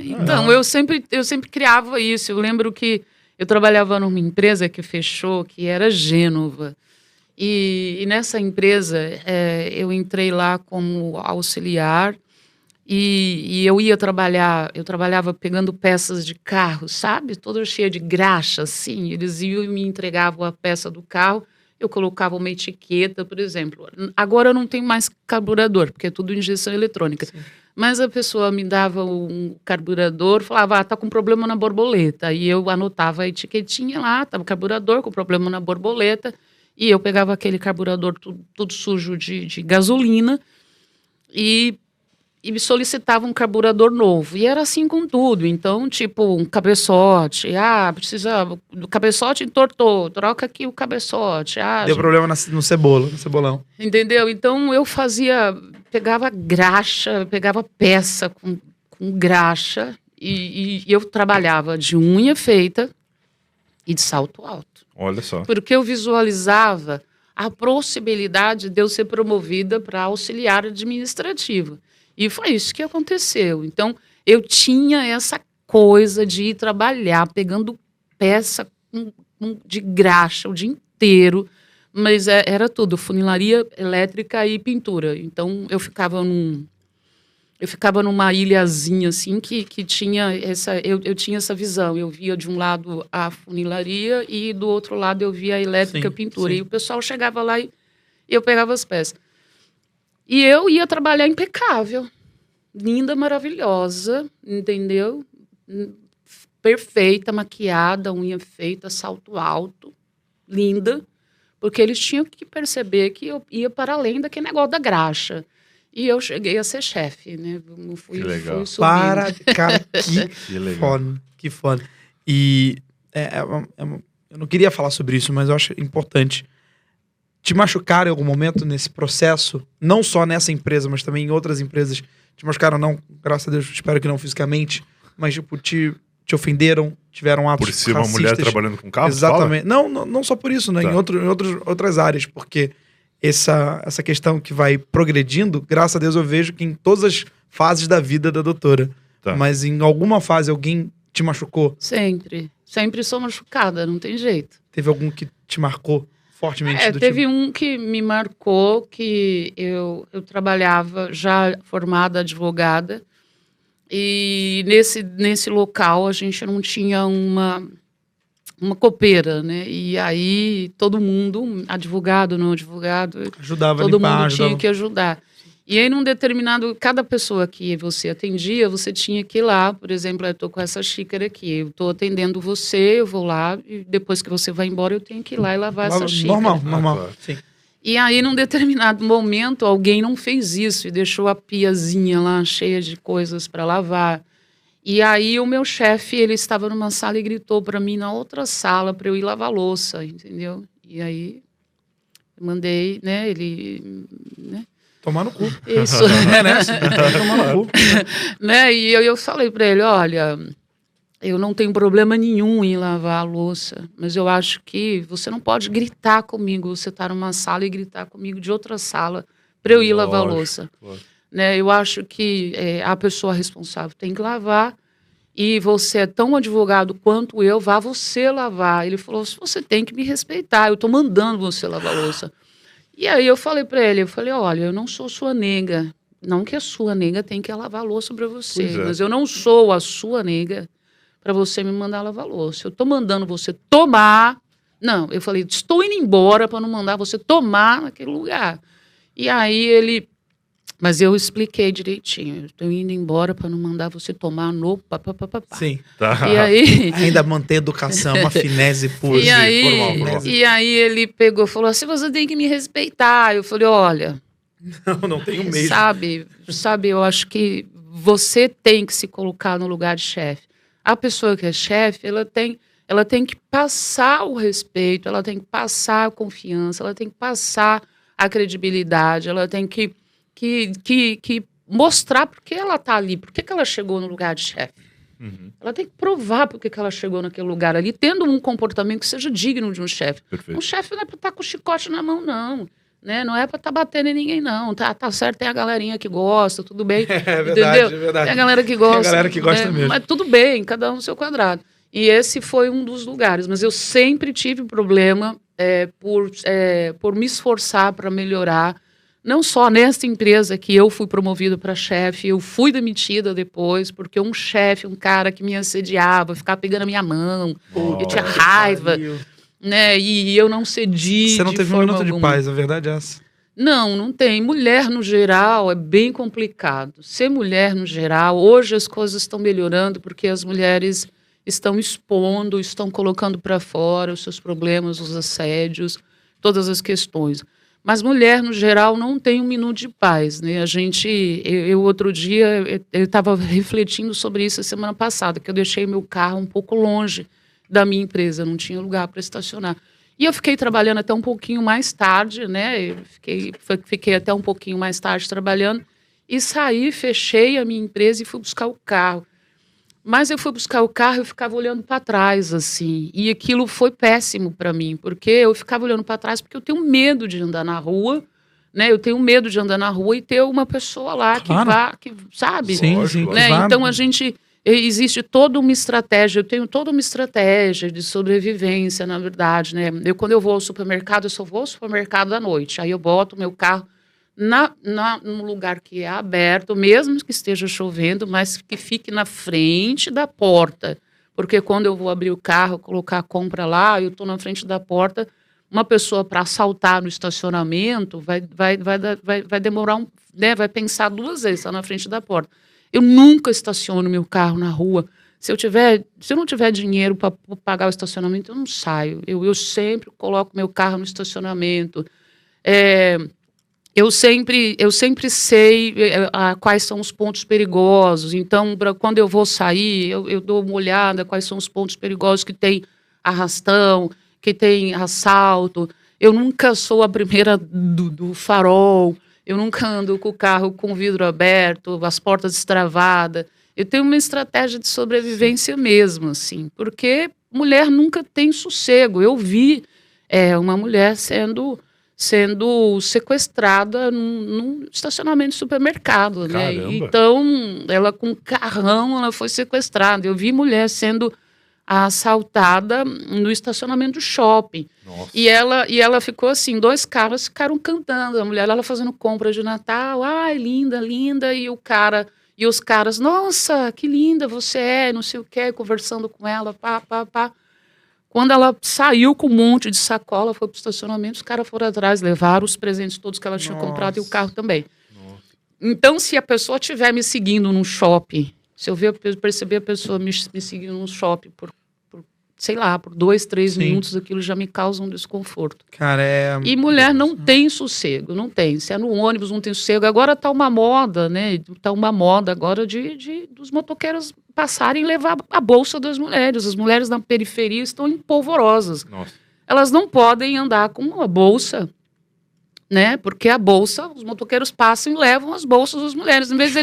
S3: Então, eu sempre criava isso. Eu lembro que eu trabalhava numa empresa que fechou, que era Gênova. E nessa empresa, eu entrei lá como auxiliar. E eu trabalhava pegando peças de carro, sabe? Toda cheia de graxa, assim. Eles iam e me entregavam a peça do carro, eu colocava uma etiqueta, por exemplo. Agora eu não tenho mais carburador, porque é tudo injeção eletrônica. Sim. Mas a pessoa me dava um carburador, falava, tá com problema na borboleta. Aí eu anotava a etiquetinha lá, tava carburador com problema na borboleta, e eu pegava aquele carburador tudo sujo de gasolina e me solicitava um carburador novo. E era assim com tudo. Então, tipo, um cabeçote. Precisa... O cabeçote entortou. Troca aqui o cabeçote.
S1: Deu problema no cebolão.
S3: Entendeu? Então, eu pegava graxa, pegava peça com graxa e eu trabalhava de unha feita e de salto alto.
S2: Olha só.
S3: Porque eu visualizava a possibilidade de eu ser promovida para auxiliar administrativa. E foi isso que aconteceu. Então, eu tinha essa coisa de ir trabalhar, pegando peça de graxa o dia inteiro, mas era tudo, funilaria elétrica e pintura. Então, eu ficava numa ilhazinha, assim, que tinha eu tinha essa visão. Eu via de um lado a funilaria e do outro lado eu via a elétrica e a pintura. Sim. E o pessoal chegava lá e eu pegava as peças. E eu ia trabalhar impecável, linda, maravilhosa, entendeu? Perfeita, maquiada, unha feita, salto alto, linda, porque eles tinham que perceber que eu ia para além daquele negócio da graxa. E eu cheguei a ser chefe, né?
S2: Que legal.
S1: Cara,
S2: que legal.
S1: Que foda. E eu não queria falar sobre isso, mas eu acho importante. Te machucaram em algum momento nesse processo? Não só nessa empresa, mas também em outras empresas. Te machucaram, não, graças a Deus, espero que não fisicamente, mas tipo, te ofenderam, tiveram atos
S2: racistas. Por ser uma mulher trabalhando com carro?
S1: Exatamente. Não só por isso, né? Tá. Em outras áreas, porque essa questão que vai progredindo, graças a Deus eu vejo que em todas as fases da vida da doutora. Tá. Mas em alguma fase alguém te machucou? Sempre. Sempre sou machucada, não tem jeito. Teve algum que te marcou fortemente? Teve um que me marcou, que eu trabalhava já formada advogada, e nesse local a gente não tinha uma copeira, né? E aí todo mundo, advogado, não advogado, ajudava todo mundo tinha que ajudar.
S3: E aí, num determinado... Cada pessoa que você atendia, você tinha que ir lá. Por exemplo, eu estou com essa xícara aqui. Eu estou atendendo você, eu vou lá. E depois que você vai embora, eu tenho que ir lá e lavar essa xícara.
S1: Normal.
S2: claro.
S1: Sim.
S3: E aí, num determinado momento, alguém não fez isso e deixou a piazinha lá cheia de coisas para lavar. E aí, o meu chefe, ele estava numa sala e gritou para mim na outra sala para eu ir lavar louça, entendeu? E aí, eu mandei, né, ele... Né,
S1: Tomar no cu.
S3: isso.
S1: Tomar no cu.
S3: Né, e eu falei para ele, olha, eu não tenho problema nenhum em lavar a louça, mas eu acho que você não pode gritar comigo, você tá numa sala e gritar comigo de outra sala para eu ir lavar a louça.
S2: Lógico.
S3: Né, eu acho que a pessoa responsável tem que lavar e você é tão advogado quanto eu, vá você lavar. Ele falou, você tem que me respeitar, eu estou mandando você lavar a louça. E aí eu falei para ele, olha, eu não sou sua nega, não que a sua nega tem que lavar a louça para você,
S2: Pois é.
S3: mas eu não sou a sua nega para você me mandar lavar a louça. Eu estou mandando você tomar... Não, eu falei, estou indo embora para não mandar você tomar naquele lugar. E aí ele... Mas eu expliquei direitinho. Estou indo embora para não mandar você tomar no papapá.
S1: Sim.
S2: Tá.
S3: E aí...
S1: Ainda manter educação, uma finese pura.
S3: E aí,
S2: formal.
S3: e aí ele pegou e falou assim, você tem que me respeitar. Eu falei, olha,
S1: Não tenho mesmo.
S3: sabe, eu acho que você tem que se colocar no lugar de chefe. A pessoa que é chefe, ela tem que passar o respeito, ela tem que passar a confiança, ela tem que passar a credibilidade, ela tem que mostrar por que ela está ali, por que ela chegou no lugar de chefe.
S2: Uhum.
S3: Ela tem que provar por que ela chegou naquele lugar ali, tendo um comportamento que seja digno de um chefe.
S2: Perfeito.
S3: Um chefe não é para estar com o chicote na mão, não. Né? Não é para estar batendo em ninguém, não. Tá certo, tem a galerinha que gosta, tudo bem.
S1: É verdade,
S3: entendeu?
S1: é verdade.
S3: Tem a galera que gosta.
S1: Tem a galera que gosta
S3: né?
S1: mesmo.
S3: Mas tudo bem, cada um no seu quadrado. E esse foi um dos lugares. Mas eu sempre tive problema por me esforçar para melhorar. Não só nessa empresa que eu fui promovida para chefe, eu fui demitida depois, porque um chefe, um cara que me assediava, ficava pegando a minha mão, eu tinha raiva, né? E eu não cedi.
S1: Você não teve um minuto de paz, a verdade é essa.
S3: Não tem. Mulher, no geral, é bem complicado. Ser mulher, no geral, hoje as coisas estão melhorando porque as mulheres estão expondo, estão colocando para fora os seus problemas, os assédios, todas as questões. Mas mulher, no geral, não tem um minuto de paz, né? Eu outro dia, eu estava refletindo sobre isso a semana passada, que eu deixei meu carro um pouco longe da minha empresa, não tinha lugar para estacionar. E eu fiquei trabalhando até um pouquinho mais tarde, né? Eu fiquei até um pouquinho mais tarde trabalhando e saí, fechei a minha empresa e fui buscar o carro. Mas eu fui buscar o carro e eu ficava olhando para trás, assim. E aquilo foi péssimo para mim, porque eu ficava olhando para trás porque eu tenho medo de andar na rua, né? Eu tenho medo de andar na rua e ter uma pessoa lá que sabe?
S1: Sim,
S3: Né?
S1: claro.
S3: Então existe toda uma estratégia, eu tenho toda uma estratégia de sobrevivência, na verdade, né? Quando eu vou ao supermercado, eu só vou ao supermercado à noite. Aí eu boto o meu carro num lugar que é aberto, mesmo que esteja chovendo, mas que fique na frente da porta. Porque quando eu vou abrir o carro, colocar a compra lá, eu estou na frente da porta, uma pessoa para assaltar no estacionamento vai demorar, né, vai pensar duas vezes, está na frente da porta. Eu nunca estaciono meu carro na rua. Se eu não tiver dinheiro para pagar o estacionamento, eu não saio. Eu sempre coloco meu carro no estacionamento. Eu sempre sei quais são os pontos perigosos. Então, quando eu vou sair, eu dou uma olhada quais são os pontos perigosos que tem arrastão, que tem assalto. Eu nunca sou a primeira do farol. Eu nunca ando com o carro com o vidro aberto, as portas destravadas. Eu tenho uma estratégia de sobrevivência mesmo, assim, porque mulher nunca tem sossego. Eu vi uma mulher sendo sequestrada num estacionamento de supermercado, né? Então, ela com carrão, ela foi sequestrada. Eu vi mulher sendo assaltada no estacionamento do shopping.
S2: Nossa.
S3: E ela ficou assim, dois caras ficaram cantando, a mulher ela fazendo compra de Natal, ai, linda, linda, e os caras, nossa, que linda você é, não sei o quê, conversando com ela, pá. Quando ela saiu com um monte de sacola, foi pro estacionamento, os caras foram atrás, levaram os presentes todos que ela tinha comprado e o carro também.
S2: Nossa.
S3: Então, se a pessoa estiver me seguindo num shopping, se eu perceber a pessoa me seguindo num shopping sei lá, por 2, 3
S1: Sim.
S3: minutos, aquilo já me causa um desconforto.
S1: Cara,
S3: E mulher não tem sossego, não tem. Se é no ônibus, não tem sossego. Agora tá uma moda, né? Tá uma moda agora dos motoqueiros passarem e levar a bolsa das mulheres. As mulheres na periferia estão empolvorosas.
S2: Nossa.
S3: Elas não podem andar com uma bolsa, né? Porque a bolsa, os motoqueiros passam e levam as bolsas das mulheres. Em vez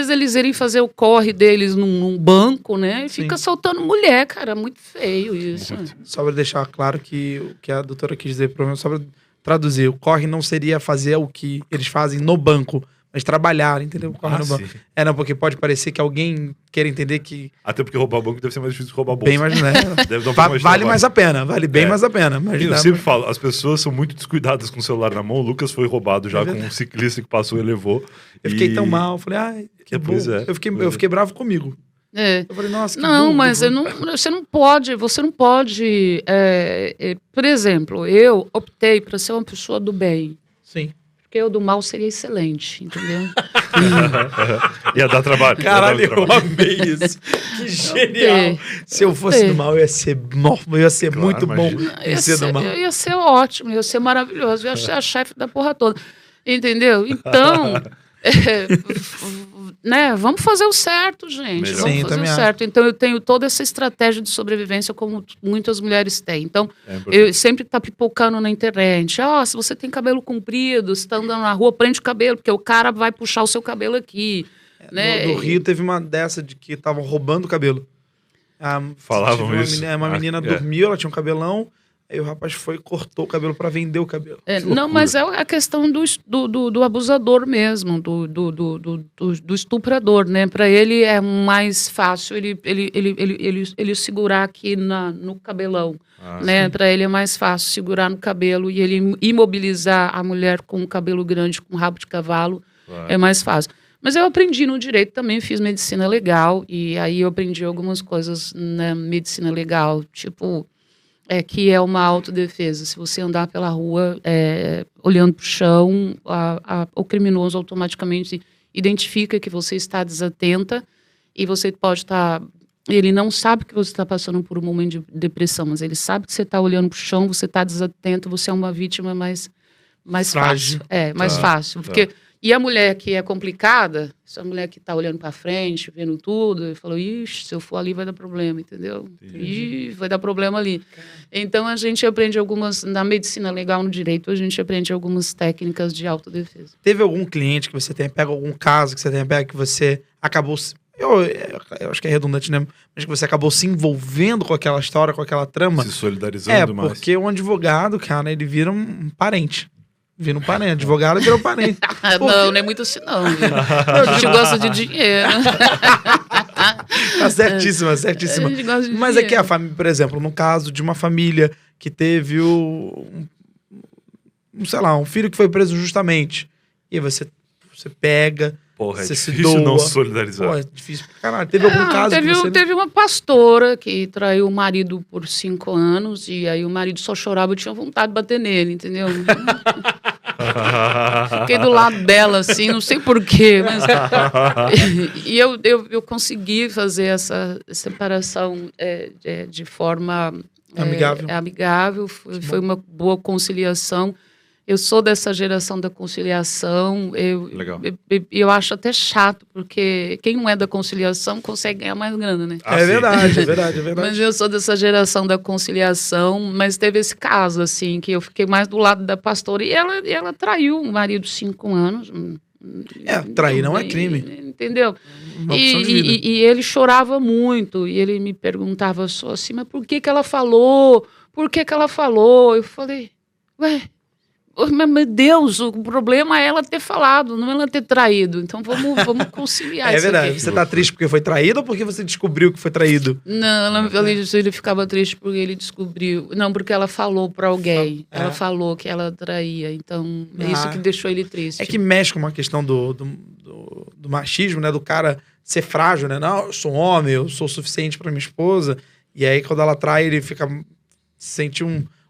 S3: deles irem fazer o corre deles num banco, né? E
S1: Sim.
S3: fica soltando mulher, cara. Muito feio isso.
S1: Só para deixar claro que o que a doutora quis dizer, só para traduzir, o corre não seria fazer o que eles fazem no banco, mas trabalhar, entendeu? Corre no banco.
S2: Sim.
S1: Não, porque pode parecer que alguém queira entender que
S2: Até porque roubar banco deve ser mais difícil que roubar bolsa.
S1: bem mais, né?
S2: Deve dar um pouco mais de
S1: Vale
S2: trabalho.
S1: mais a pena, vale bem
S2: É.
S1: mais a pena. Mas
S2: Eu
S1: dá-
S2: sempre falo, as pessoas são muito descuidadas com o celular na mão. O Lucas foi roubado já
S1: É
S2: com
S1: verdade.
S2: um ciclista que passou e levou.
S1: eu fiquei tão mal, falei, ai, que bom.
S2: Pois é,
S1: Eu fiquei bravo comigo.
S3: É.
S1: Eu falei, nossa, que
S3: Não,
S1: burro,
S3: mas
S1: que burro.
S3: você não pode. Por exemplo, eu optei para ser uma pessoa do bem.
S1: Sim.
S3: Porque eu do mal seria excelente, entendeu?
S2: Ia dar trabalho.
S1: Caralho,
S2: ia dar
S1: eu
S2: trabalho.
S1: amei isso. Que genial. Se eu fosse
S3: Sei.
S1: do mal, eu ia ser
S2: Claro,
S1: muito bom
S2: imagina.
S1: em ser do mal.
S3: Eu ia ser ótimo, ia ser maravilhoso, eu ia ser a chefe da porra toda. Entendeu? Então, né, vamos fazer o certo, gente.
S2: Melhor.
S3: Vamos
S1: Sim,
S3: fazer o
S1: também
S3: certo. Então, eu tenho toda essa estratégia de sobrevivência, como muitas mulheres têm. Então,
S2: É importante.
S3: eu sempre tá pipocando na internet. Se você tem cabelo comprido, você tá andando na rua, prende o cabelo, porque o cara vai puxar o seu cabelo aqui. Né?
S1: No Rio teve uma dessa de que estavam roubando o cabelo.
S2: Falavam
S1: tive
S2: isso.
S1: Uma menina
S2: É.
S1: dormiu, ela tinha um cabelão, aí o rapaz foi e cortou o cabelo pra vender o cabelo.
S3: É,
S2: Que
S3: não,
S2: loucura.
S3: mas é a questão do abusador mesmo, do estuprador, né? Para ele é mais fácil ele segurar aqui no cabelão,
S2: Ah,
S3: né? Para ele é mais fácil segurar no cabelo e ele imobilizar a mulher com o cabelo grande, com rabo de cavalo,
S2: claro.
S3: é mais fácil. Mas eu aprendi no direito também, fiz medicina legal e aí eu aprendi algumas coisas na medicina legal, tipo... que é uma autodefesa. Se você andar pela rua olhando para o chão, o criminoso automaticamente identifica que você está desatenta e você pode estar... Ele não sabe que você está passando por um momento de depressão, mas ele sabe que você está olhando para o chão, você está desatento, você é uma vítima mais
S1: Frágil.
S3: fácil. Mais
S2: Tá,
S3: fácil. Porque... E a mulher que é complicada, essa mulher que está olhando para frente, vendo tudo, e falou, ixi, se eu for ali vai dar problema, entendeu? Ih, vai dar problema ali. Então a gente aprende na medicina legal, no direito, a gente aprende algumas técnicas de autodefesa.
S1: Teve algum cliente que você tenha pego, algum caso que você tenha pego que você acabou... Eu acho que é redundante, né? Mas que você acabou se envolvendo com aquela história, com aquela trama.
S2: Se solidarizando mais.
S1: Porque um advogado, cara, ele vira um parente. Vira um parente. Advogado vira um parente.
S3: Não é muito assim não. Viu? A gente gosta de dinheiro.
S1: Tá certíssima, certíssima.
S3: A gente gosta de
S1: Mas é que
S3: dinheiro.
S1: a família, por exemplo, no caso de uma família que teve sei lá, um filho que foi preso justamente. E aí você pega,
S2: Porra, é
S1: você se
S2: difícil
S1: doa.
S2: não solidarizar.
S1: Pô, é difícil pra caralho. Teve algum caso que você...
S3: Teve uma pastora que traiu o marido por 5 anos e aí o marido só chorava e tinha vontade de bater nele, entendeu? Fiquei do lado dela, assim, não sei porquê, mas... E eu consegui fazer essa separação de forma... amigável, foi uma boa conciliação. Eu sou dessa geração da conciliação.
S2: Legal.
S3: Eu acho até chato, porque quem não é da conciliação consegue ganhar mais grana, né?
S2: Ah,
S1: É
S2: sim.
S1: verdade, é verdade, é verdade.
S3: Mas eu sou dessa geração da conciliação, mas teve esse caso, assim, que eu fiquei mais do lado da pastora. E ela traiu o marido 5 anos.
S1: Trair não é crime.
S3: Entendeu?
S1: Uma opção de vida.
S3: E ele chorava muito, e ele me perguntava só assim, mas por que ela falou? Por que ela falou? Eu falei, meu Deus, o problema é ela ter falado, não ela ter traído. Então vamos conciliar isso
S1: verdade.
S3: aqui.
S1: Você tá triste porque foi traído ou porque você descobriu que foi traído?
S3: Não, ele ficava triste porque ele descobriu. Não, porque ela falou pra alguém. Ela falou que ela traía. Então, é isso que deixou ele triste.
S1: É que mexe com uma questão do machismo, né? Do cara ser frágil, né? Não, eu sou homem, eu sou o suficiente pra minha esposa. E aí, quando ela trai, ele fica... Sente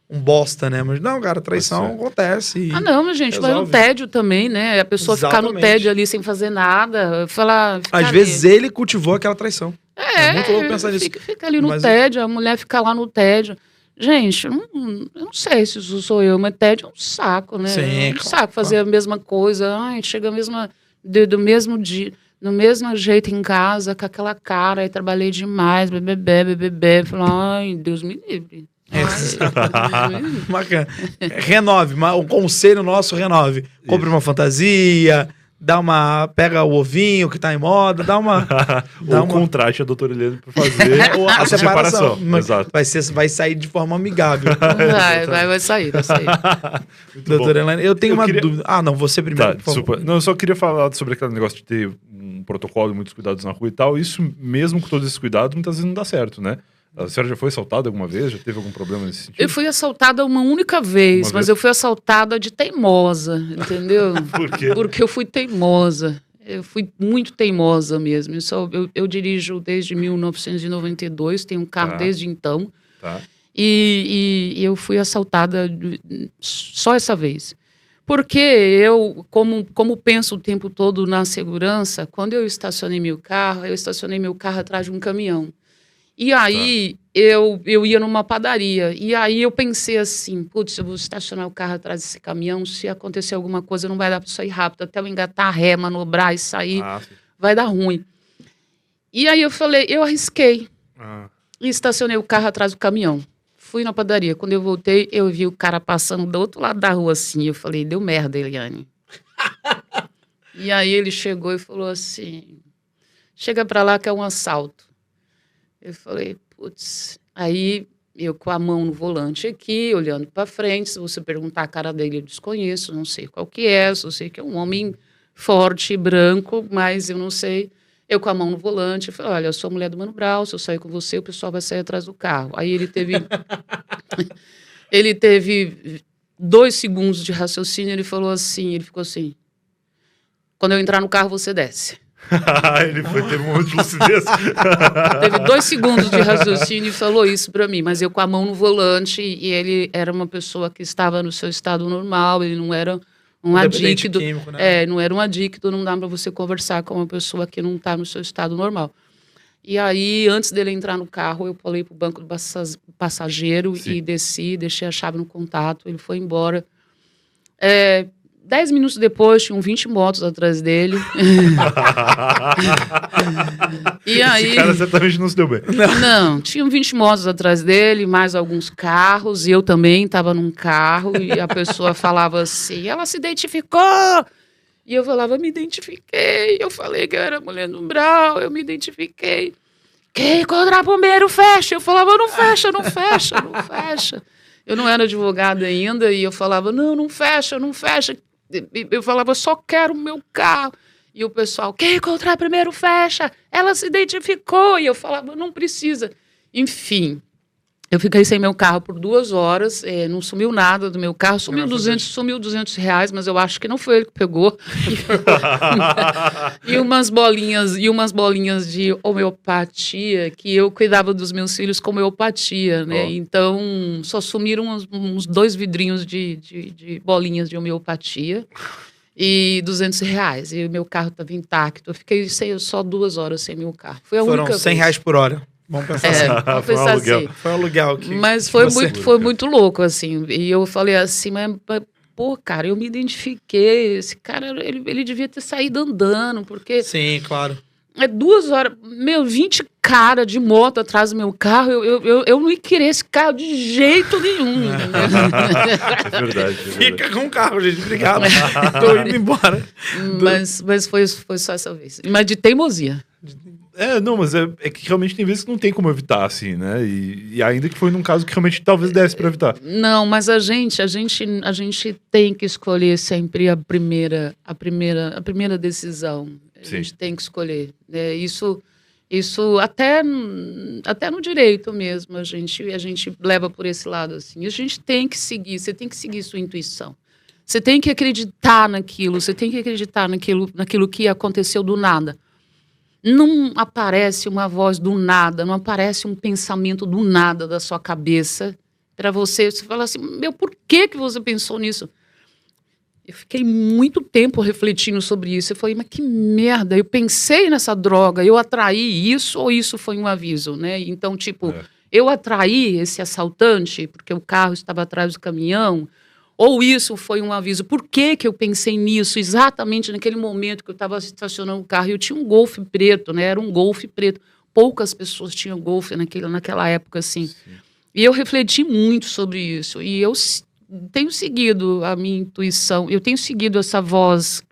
S1: um bosta, né? Mas não, cara, traição
S2: Pode ser.
S1: acontece. e-
S3: Ah, não, mas gente, vai no
S1: resolve.
S3: tédio também, né? A pessoa ficar no
S1: Exatamente.
S3: tédio ali sem fazer nada, falar... ficar
S1: Às
S3: ali.
S1: vezes ele cultivou aquela traição. É muito louco pensar nisso.
S3: Fica ali no
S1: Mas-
S3: tédio, a mulher fica lá no tédio. Gente, eu não sei se isso sou eu, mas tédio é um saco, né?
S1: Sim,
S3: É um
S1: claro,
S3: saco fazer a mesma coisa. Ai, chega a mesma, do mesmo dia, no mesmo jeito em casa, com aquela cara, aí trabalhei demais, bebê. Ai, Deus me livre. Ai, Deus me livre.
S1: Bacana. Renove, o conselho nosso, renove. Compre uma fantasia, pega o ovinho que tá em moda, dá uma
S2: Ou contrate a doutora Helena pra fazer
S1: ou a separação. Mas
S2: Exato.
S1: vai sair de forma amigável.
S3: Vai sair.
S2: Muito
S1: Doutora
S2: bom.
S1: Helena, eu tenho
S2: Eu
S1: uma
S2: queria-
S1: dúvida. Ah, não, você primeiro,
S2: Tá,
S1: por favor.
S2: desculpa. Não, eu só queria falar sobre aquele negócio de ter um protocolo e muitos cuidados na rua e tal. Isso, mesmo com todos esses cuidados, muitas vezes não dá certo, né? A senhora já foi assaltada alguma vez? Já teve algum problema nesse sentido?
S3: Eu fui assaltada uma única vez,
S2: Uma
S3: mas
S2: vez?
S3: eu fui assaltada de teimosa, entendeu?
S2: Por quê?
S3: Porque eu fui teimosa. Eu fui muito teimosa mesmo. Eu dirijo desde 1992, tenho um carro
S2: Tá.
S3: desde então.
S2: Tá.
S3: E eu fui assaltada só essa vez. Porque eu, como penso o tempo todo na segurança, quando eu estacionei meu carro atrás de um caminhão. E aí eu ia numa padaria. E aí eu pensei assim, putz, eu vou estacionar o carro atrás desse caminhão, se acontecer alguma coisa não vai dar para sair rápido, até eu engatar a ré, manobrar e sair,
S2: Ah, sim.
S3: vai dar ruim. E aí eu arrisquei
S2: Ah.
S3: e estacionei o carro atrás do caminhão. Fui na padaria. Quando eu voltei, eu vi o cara passando do outro lado da rua assim. Eu falei, deu merda, Eliane. E aí ele chegou e falou assim, chega pra lá que é um assalto. Eu falei, putz. Aí eu com a mão no volante aqui, olhando pra frente. Se você perguntar a cara dele, eu desconheço, não sei qual que é. Só sei que é um homem forte, branco, mas eu não sei. Eu com a mão no volante, eu falei, olha, eu sou a mulher do Mano Brown, se eu sair com você, o pessoal vai sair atrás do carro. Aí ele teve... ele teve 2 segundos de raciocínio, ele ficou assim, quando eu entrar no carro, você desce.
S2: Teve um momento de lucidez.
S3: Teve 2 segundos de raciocínio e falou isso pra mim, mas eu com a mão no volante, e ele era uma pessoa que estava no seu estado normal, ele não era um
S1: Dependente
S3: adicto.
S1: químico, né?
S3: Não era um adicto, não dá pra você conversar com uma pessoa que não está no seu estado normal. E aí, antes dele entrar no carro, eu pulei pro banco do passageiro
S2: Sim.
S3: e desci, deixei a chave no contato, ele foi embora. 10 minutos depois, tinham 20 motos atrás dele. E aí...
S2: Esse cara certamente não se deu bem.
S3: Não, tinham 20 motos atrás dele, mais alguns carros, e eu também estava num carro, e a pessoa falava assim, ela se identificou! E eu falava, me identifiquei, eu falei que eu era mulher do Brau, eu me identifiquei. Quem encontrar bombeiro, fecha! Eu falava, não fecha. Eu não era advogada ainda, e eu falava, não fecha. Eu falava, só quero o meu carro. E o pessoal, quem encontrar primeiro, fecha. Ela se identificou. E eu falava, não precisa. Enfim, eu fiquei sem meu carro por 2 horas, não sumiu nada do meu carro, sumiu 200 reais, mas eu acho que não foi ele que pegou. E umas bolinhas de homeopatia, que eu cuidava dos meus filhos com homeopatia, né?
S2: Oh.
S3: Então, só sumiram uns 2 vidrinhos de bolinhas de homeopatia e 200 reais. E o meu carro estava intacto. Eu fiquei só 2 horas sem meu carro. Foi a
S1: Foram
S3: única
S1: 100
S3: vez.
S1: reais por hora. Vamos pensar assim.
S3: Vamos
S2: Foi um
S3: pensar
S2: aluguel.
S3: assim.
S1: Foi um aluguel que
S3: Mas
S1: você-
S3: foi muito louco, assim. E eu falei assim, mas pô, cara, eu me identifiquei. Esse cara, ele devia ter saído andando, porque
S1: Sim, claro.
S3: 2 horas, 20 cara de moto atrás do meu carro, eu não ia querer esse carro de jeito nenhum. Entendeu?
S2: É verdade.
S1: Fica com o carro, gente. Obrigado. Tô indo embora.
S3: mas foi só essa vez. Mas de teimosia.
S2: Não, mas é que realmente tem vezes que não tem como evitar, assim, né? E ainda que foi num caso que realmente talvez desse pra evitar.
S3: Não, mas a gente tem que escolher sempre a primeira decisão. A
S2: Sim.
S3: gente tem que escolher. Né? Isso até no direito mesmo, a gente leva por esse lado assim. A gente tem que seguir, você tem que seguir sua intuição. Você tem que acreditar naquilo, você tem que acreditar naquilo que aconteceu do nada. Não aparece uma voz do nada, não aparece um pensamento do nada da sua cabeça para você fala assim, por que você pensou nisso? Eu fiquei muito tempo refletindo sobre isso. Eu falei, mas que merda, eu pensei nessa droga, eu atraí isso ou isso foi um aviso, né? Então, tipo, eu atraí esse assaltante porque o carro estava atrás do caminhão, ou isso foi um aviso. Por que eu pensei nisso exatamente naquele momento que eu estava estacionando o carro? Eu tinha um Golf preto, né? Era um Golf preto. Poucas pessoas tinham Golf naquela época, assim. Sim. E eu refleti muito sobre isso. E eu tenho seguido a minha intuição, eu tenho seguido essa voz,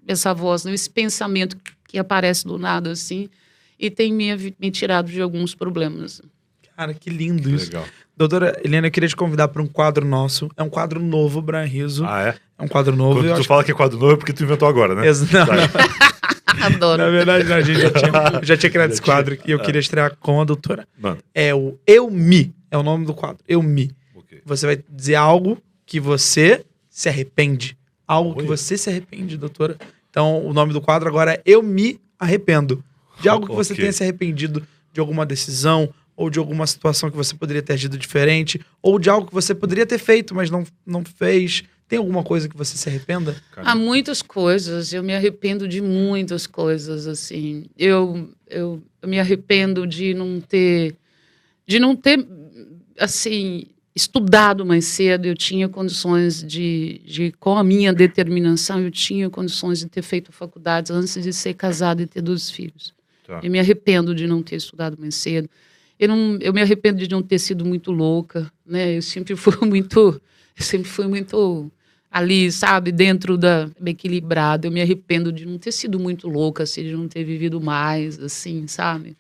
S3: né, esse pensamento que aparece do nada, assim, e tem me tirado de alguns problemas.
S1: Cara, que lindo isso. Legal. Doutora Helena, eu queria te convidar para um quadro nosso. É um quadro novo, Brian Rizzo.
S2: Ah, é?
S1: É um quadro novo.
S2: Quando tu fala que é quadro novo é porque tu inventou agora, né?
S1: Não. Adoro. Na verdade, a gente já tinha criado esse quadro e eu queria estrear com a doutora. Mano. É o Eu Me. É o nome do quadro. Eu Me. Okay. Você vai dizer algo que você se arrepende. Algo que você se arrepende, doutora. Então, o nome do quadro agora é Eu Me Arrependo. De algo que você tenha se arrependido de alguma decisão, ou de alguma situação que você poderia ter agido diferente, ou de algo que você poderia ter feito, mas não fez. Tem alguma coisa que você se arrependa?
S3: Há muitas coisas. Eu me arrependo de muitas coisas, assim. Eu me arrependo de não ter, assim, estudado mais cedo. Eu tinha condições com a minha determinação, eu tinha condições de ter feito faculdades antes de ser casada e ter 2 filhos. Tá. Eu me arrependo de não ter estudado mais cedo. Eu me arrependo de não ter sido muito louca, né? Eu sempre fui muito ali, sabe, equilibrada. Eu me arrependo de não ter sido muito louca, assim, de não ter vivido mais, assim, sabe?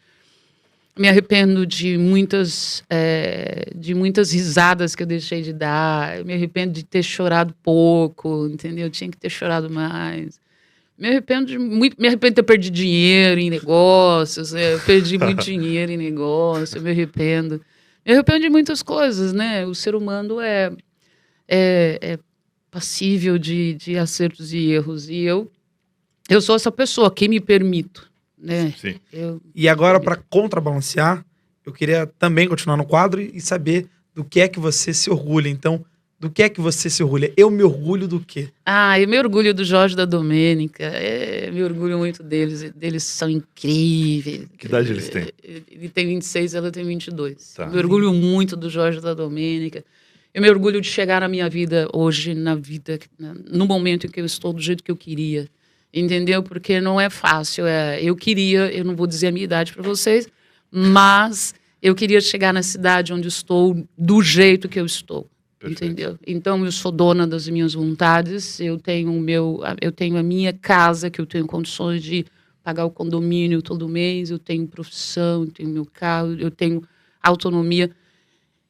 S3: Me arrependo de muitas risadas que eu deixei de dar. Eu me arrependo de ter chorado pouco, entendeu? Eu tinha que ter chorado mais. Me arrependo de ter perdido dinheiro em negócios. Eu perdi muito dinheiro em negócio. Eu me arrependo. Me arrependo de muitas coisas, né? O ser humano é passível de acertos e erros. E eu sou essa pessoa que me permito, né?
S2: Sim.
S1: E agora, para contrabalancear, eu queria também continuar no quadro e saber do que é que você se orgulha. Então, do que é que você se orgulha? Eu me orgulho do quê?
S3: Eu me orgulho do Jorge e da Domênica. Eu me orgulho muito deles. Eles são incríveis.
S2: Que idade eles têm?
S3: Ele tem 26, ela tem 22.
S2: Tá.
S3: Eu me orgulho muito do Jorge e da Domênica. Eu me orgulho de chegar na minha vida hoje, no momento em que eu estou do jeito que eu queria. Entendeu? Porque não é fácil. Eu não vou dizer a minha idade para vocês, mas eu queria chegar na cidade onde estou do jeito que eu estou. Perfeito. Entendeu? Então eu sou dona das minhas vontades, eu tenho a minha casa, que eu tenho condições de pagar o condomínio todo mês, eu tenho profissão, eu tenho meu carro, eu tenho autonomia.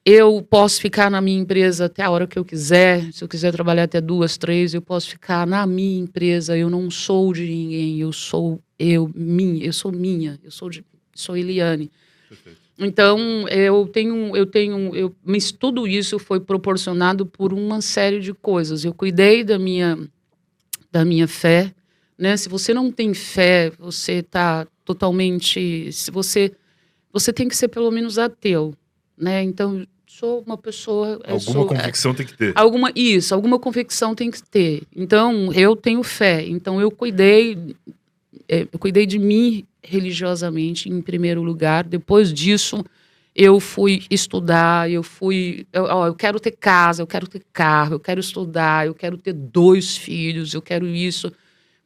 S3: Eu posso ficar na minha empresa até a hora que eu quiser. Se eu quiser trabalhar até 2, 3, eu posso ficar na minha empresa. Eu não sou de ninguém, eu sou Eliane. Perfeito. Então, mas tudo isso foi proporcionado por uma série de coisas. Eu cuidei da minha fé, né? Se você não tem fé, você está totalmente... Você tem que ser pelo menos ateu, né? Então, sou uma pessoa...
S2: Alguma convicção tem que ter.
S3: Alguma convicção tem que ter. Então, eu tenho fé. Então, eu cuidei de mim religiosamente, em primeiro lugar. Depois disso, eu fui estudar, eu quero ter casa, eu quero ter carro, eu quero estudar, eu quero ter 2 filhos, eu quero isso.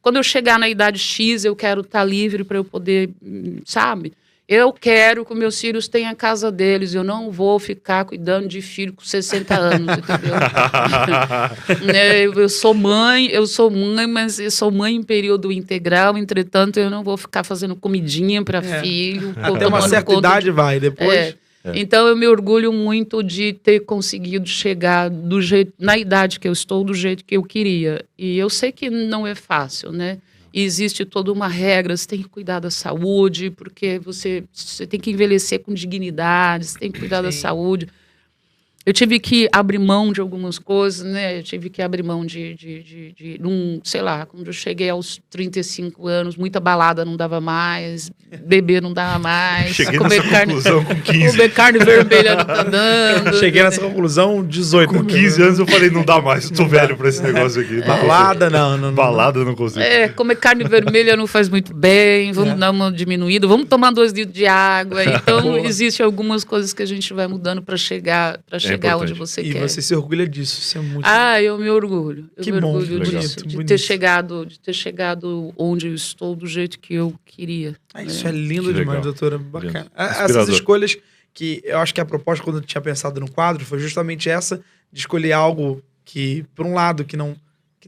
S3: Quando eu chegar na idade X, eu quero estar livre para eu poder, sabe? Eu quero que meus filhos tenham a casa deles, eu não vou ficar cuidando de filho com 60 anos, entendeu? Eu sou mãe, mas eu sou mãe em período integral, entretanto, eu não vou ficar fazendo comidinha para filho.
S1: Até uma certa idade vai, depois...
S3: Então, eu me orgulho muito de ter conseguido chegar na idade que eu estou, do jeito que eu queria. E eu sei que não é fácil, né? E existe toda uma regra, você tem que cuidar da saúde, porque você tem que envelhecer com dignidade, você tem que cuidar da saúde. eu tive que abrir mão de algumas coisas, né? Eu tive que abrir mão sei lá, quando eu cheguei aos 35 anos, muita balada não dava mais, beber não dava mais.
S2: Cheguei
S3: comer
S2: nessa
S3: carne,
S2: conclusão com 15.
S3: comer carne vermelha não tá dando.
S1: Cheguei nessa conclusão 18.
S2: Com 15 anos eu falei, não dá mais, eu tô velho pra esse negócio aqui.
S1: Balada, não.
S2: Balada eu não consigo.
S3: Comer carne vermelha não faz muito bem, vamos dar uma diminuída, vamos tomar 2 litros de água. Então, existem algumas coisas que a gente vai mudando para chegar onde você
S1: E
S3: quer.
S1: você se orgulha disso, isso é muito...
S3: Eu me orgulho.
S1: Que
S3: me
S1: bom,
S3: orgulho
S1: bonito,
S3: disso, de
S1: bonito.
S3: ter chegado onde eu estou do jeito que eu queria.
S1: Isso é lindo
S2: Que
S1: demais,
S2: legal.
S1: doutora. Bacana.
S2: Lindo.
S1: Essas
S2: Inspirador.
S1: escolhas que eu acho que a proposta, quando eu tinha pensado no quadro, foi justamente essa, de escolher algo que, por um lado, que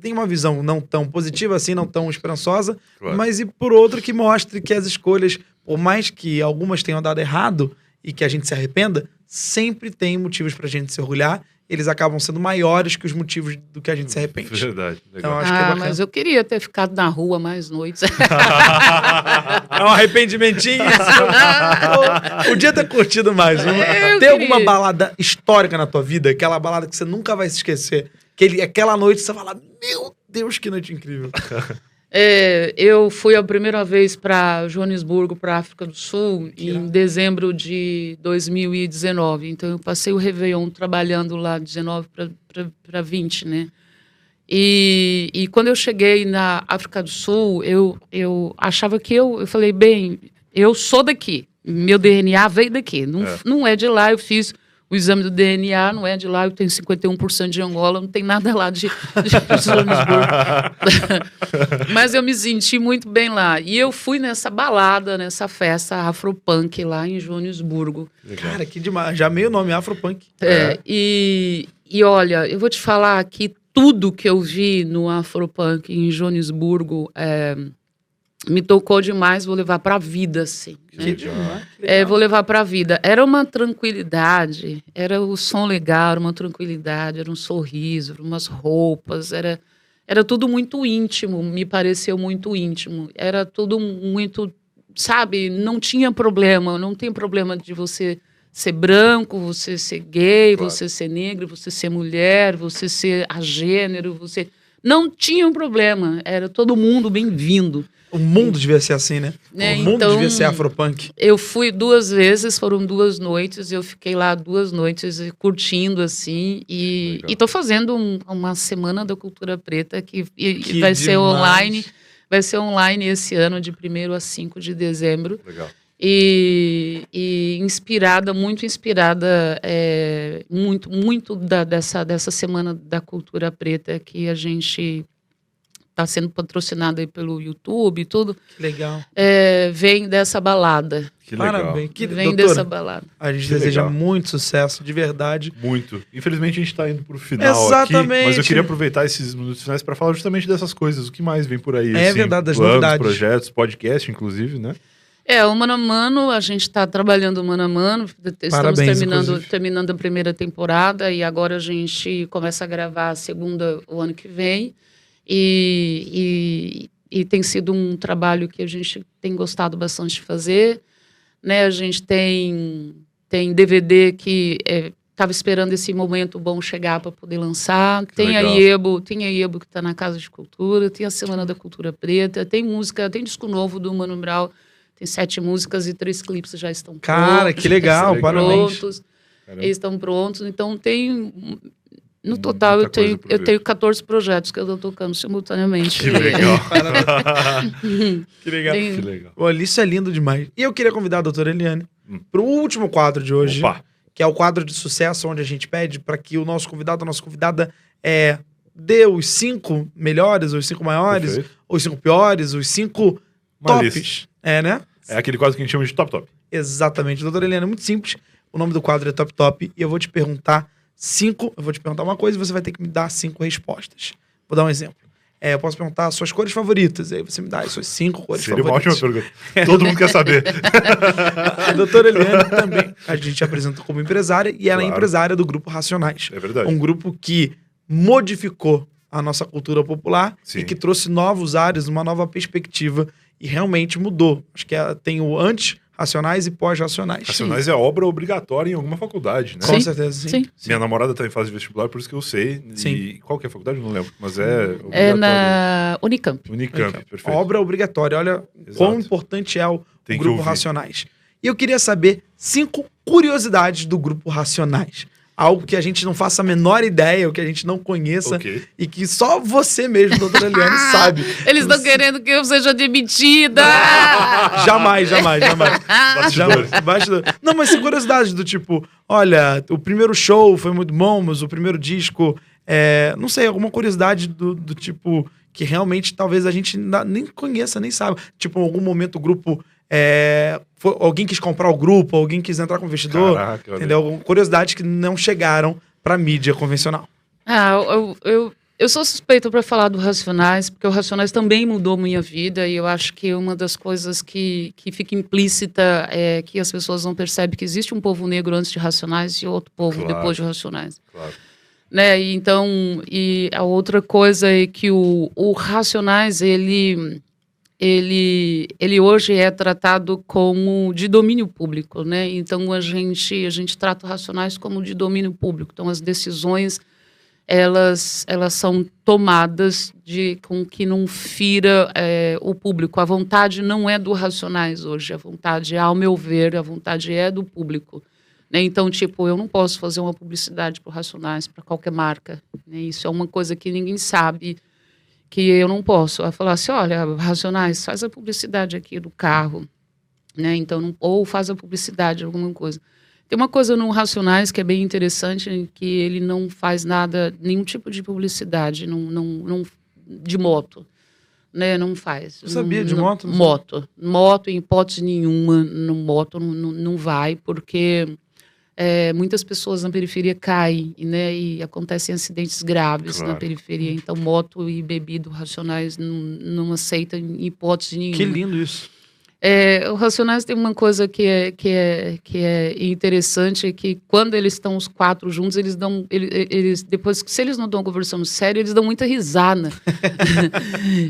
S1: tem uma visão não tão positiva assim, não tão esperançosa,
S2: Claro.
S1: mas e por outro que mostre que as escolhas, por mais que algumas tenham dado errado e que a gente se arrependa, sempre tem motivos pra gente se orgulhar. Eles acabam sendo maiores que os motivos do que a gente se arrepende.
S2: Verdade.
S1: Então,
S2: Legal.
S1: acho que é bacana.
S3: Mas eu queria ter ficado na rua mais noites.
S1: É um arrependimentinho. Podia ter curtido mais.
S3: eu
S1: Tem
S3: queria.
S1: alguma balada histórica na tua vida? Aquela balada que você nunca vai se esquecer. Aquela noite você fala, meu Deus, que noite incrível.
S3: Eu fui a primeira vez para Joanesburgo, para África do Sul, em dezembro de 2019. Então, eu passei o Réveillon trabalhando lá, 19 para 20, né? E quando eu cheguei na África do Sul, eu achava que eu falei, bem, eu sou daqui. Meu DNA veio daqui. Não é de lá, eu fiz o exame do DNA, não é de lá, eu tenho 51% de Angola, não tem nada lá de Joanesburgo. Mas eu me senti muito bem lá. E eu fui nessa balada, nessa festa afropunk lá em Joanesburgo.
S1: Cara, que demais. Já meio nome, Afropunk.
S3: E olha, eu vou te falar que tudo que eu vi no Afropunk em Joanesburgo me tocou demais, vou levar para a vida, assim. Né? Vou levar para a vida. Era uma tranquilidade, era o som legal, era uma tranquilidade, era um sorriso, eram umas roupas, era tudo muito íntimo, me pareceu muito íntimo. Era tudo muito, sabe, não tinha problema, não tem problema de você ser branco, você ser gay,
S2: Claro.
S3: você ser negro, você ser mulher, você ser agênero, você... Não tinha um problema, era todo mundo bem-vindo.
S1: O mundo devia ser assim, né? O mundo
S3: Então,
S1: devia ser Afropunk.
S3: eu fui 2 vezes, foram 2 noites, eu fiquei lá 2 noites curtindo, assim, e
S2: Legal.
S3: tô fazendo uma semana da cultura preta que
S1: Que
S3: vai ser
S1: demais.
S3: online. Vai ser online esse ano, de 1º a 5 de dezembro.
S2: Legal.
S3: E muito inspirada, muito dessa semana da cultura preta que a gente está sendo patrocinada aí pelo YouTube e tudo,
S1: Que legal.
S3: vem dessa balada.
S2: Que legal.
S1: Parabéns.
S3: Vem
S1: Doutora,
S3: dessa balada.
S1: a gente
S2: Que
S1: deseja
S2: legal.
S1: muito sucesso, de verdade.
S2: Muito. Infelizmente a gente tá indo pro final
S1: Exatamente.
S2: aqui, mas eu queria aproveitar esses minutos finais para falar justamente dessas coisas, o que mais vem por aí.
S1: É
S2: assim,
S1: verdade, das
S2: planos,
S1: novidades.
S2: projetos, podcast, inclusive, né?
S3: O Mano a Mano, a gente está trabalhando o Mano a Mano, estamos
S1: Parabéns, inclusive.
S3: terminando a 1ª temporada e agora a gente começa a gravar a 2ª o ano que vem. E tem sido um trabalho que a gente tem gostado bastante de fazer, né? A gente tem DVD que estava esperando esse momento bom chegar para poder lançar. Tem a
S2: legal.
S3: IEBO que está na Casa de Cultura, tem a Semana da Cultura Preta, tem música, tem disco novo do Mano Brown, tem 7 músicas e 3 clipes já estão
S1: Cara,
S3: prontos.
S1: que legal,
S3: já estão
S1: parabéns.
S3: prontos.
S2: Caramba.
S3: Eles estão prontos, então tem... No total,
S2: Muita coisa pra
S3: eu
S2: ver.
S3: tenho 14 projetos que eu estou tocando simultaneamente.
S2: Que legal.
S1: Que legal.
S3: Tem-
S2: Que legal.
S1: Olha, isso é lindo demais. E eu queria convidar a doutora Eliane para o último quadro de hoje,
S2: Opa.
S1: que é o quadro de sucesso, onde a gente pede para que o nosso convidado, a nossa convidada, dê os 5 melhores, os 5 maiores,
S2: Perfeito.
S1: os 5 piores, os 5
S2: Uma
S1: tops.
S2: lista.
S1: Né?
S2: É aquele quadro que a gente chama de top top.
S1: Exatamente. Doutora Eliane, é muito simples. O nome do quadro é Top Top e eu vou te perguntar uma coisa e você vai ter que me dar 5 respostas. Vou dar um exemplo. Eu posso perguntar as suas cores favoritas, aí você me dá as suas 5 cores
S2: Seria uma
S1: favoritas.
S2: ótima pergunta. Todo mundo quer saber.
S1: A doutora Eliane também a gente apresenta como empresária e ela é
S2: Claro.
S1: empresária do Grupo Racionais.
S2: É verdade.
S1: Um grupo que modificou a nossa cultura popular
S2: Sim.
S1: e que trouxe novos ares, uma nova perspectiva e realmente mudou. Acho que tem o antes, Racionais e pós-racionais.
S2: Racionais é obra obrigatória em alguma faculdade, né?
S1: Com certeza, sim.
S2: Minha namorada tá em fase de vestibular, por isso que eu sei.
S1: Sim.
S2: E qual que é a faculdade? Eu não lembro, mas é obrigatório.
S3: É na Unicamp.
S2: Unicamp, perfeito.
S1: Obra obrigatória. Olha
S2: Exato.
S1: quão importante é o
S2: Tem que
S1: Grupo
S2: ouvir.
S1: Racionais. E eu queria saber 5 curiosidades do Grupo Racionais. Algo que a gente não faça a menor ideia, ou que a gente não conheça,
S2: Ok.
S1: e que só você mesmo, doutora Eliane, sabe.
S3: Eles estão querendo que eu seja demitida!
S1: Jamais.
S2: Bastidores.
S1: Bastidores. Não, mas são curiosidades do tipo, olha, o primeiro show foi muito bom, mas o primeiro disco, não sei, alguma curiosidade do tipo que realmente talvez a gente nem conheça, nem saiba. Tipo, em algum momento o grupo, alguém quis comprar o grupo, alguém quis entrar com o investidor,
S2: Caraca, olha.
S1: entendeu? Curiosidades que não chegaram pra mídia convencional.
S3: Eu sou suspeita para falar do Racionais, porque o Racionais também mudou minha vida, e eu acho que uma das coisas que fica implícita é que as pessoas não percebem que existe um povo negro antes de Racionais e outro povo
S2: Claro.
S3: depois de Racionais.
S2: Claro.
S3: Né? E a outra coisa é que o Racionais, ele hoje é tratado como de domínio público, né? Então a gente trata o Racionais como de domínio público. Então as decisões elas são tomadas com que não fira o público. A vontade não é do Racionais hoje, a vontade, ao meu ver, a vontade é do público. Né? Então, tipo, eu não posso fazer uma publicidade para o Racionais, para qualquer marca. Né? Isso é uma coisa que ninguém sabe, que eu não posso. Eu falar assim, olha, Racionais, faz a publicidade aqui do carro. Né? Então, ou faz a publicidade de alguma coisa. Tem uma coisa no Racionais que é bem interessante, que ele não faz nada, nenhum tipo de publicidade não, de moto. Né? Não faz.
S1: Você sabia de moto?
S3: Moto, em hipótese nenhuma, moto não vai, porque muitas pessoas na periferia caem, né? E acontecem acidentes graves na periferia. Então, moto e bebida Racionais não aceitam em hipótese nenhuma.
S1: Que lindo isso.
S3: O Racionais tem uma coisa que é interessante, é que quando eles estão os 4 juntos, eles depois, se eles não estão conversando sério, eles dão muita risada.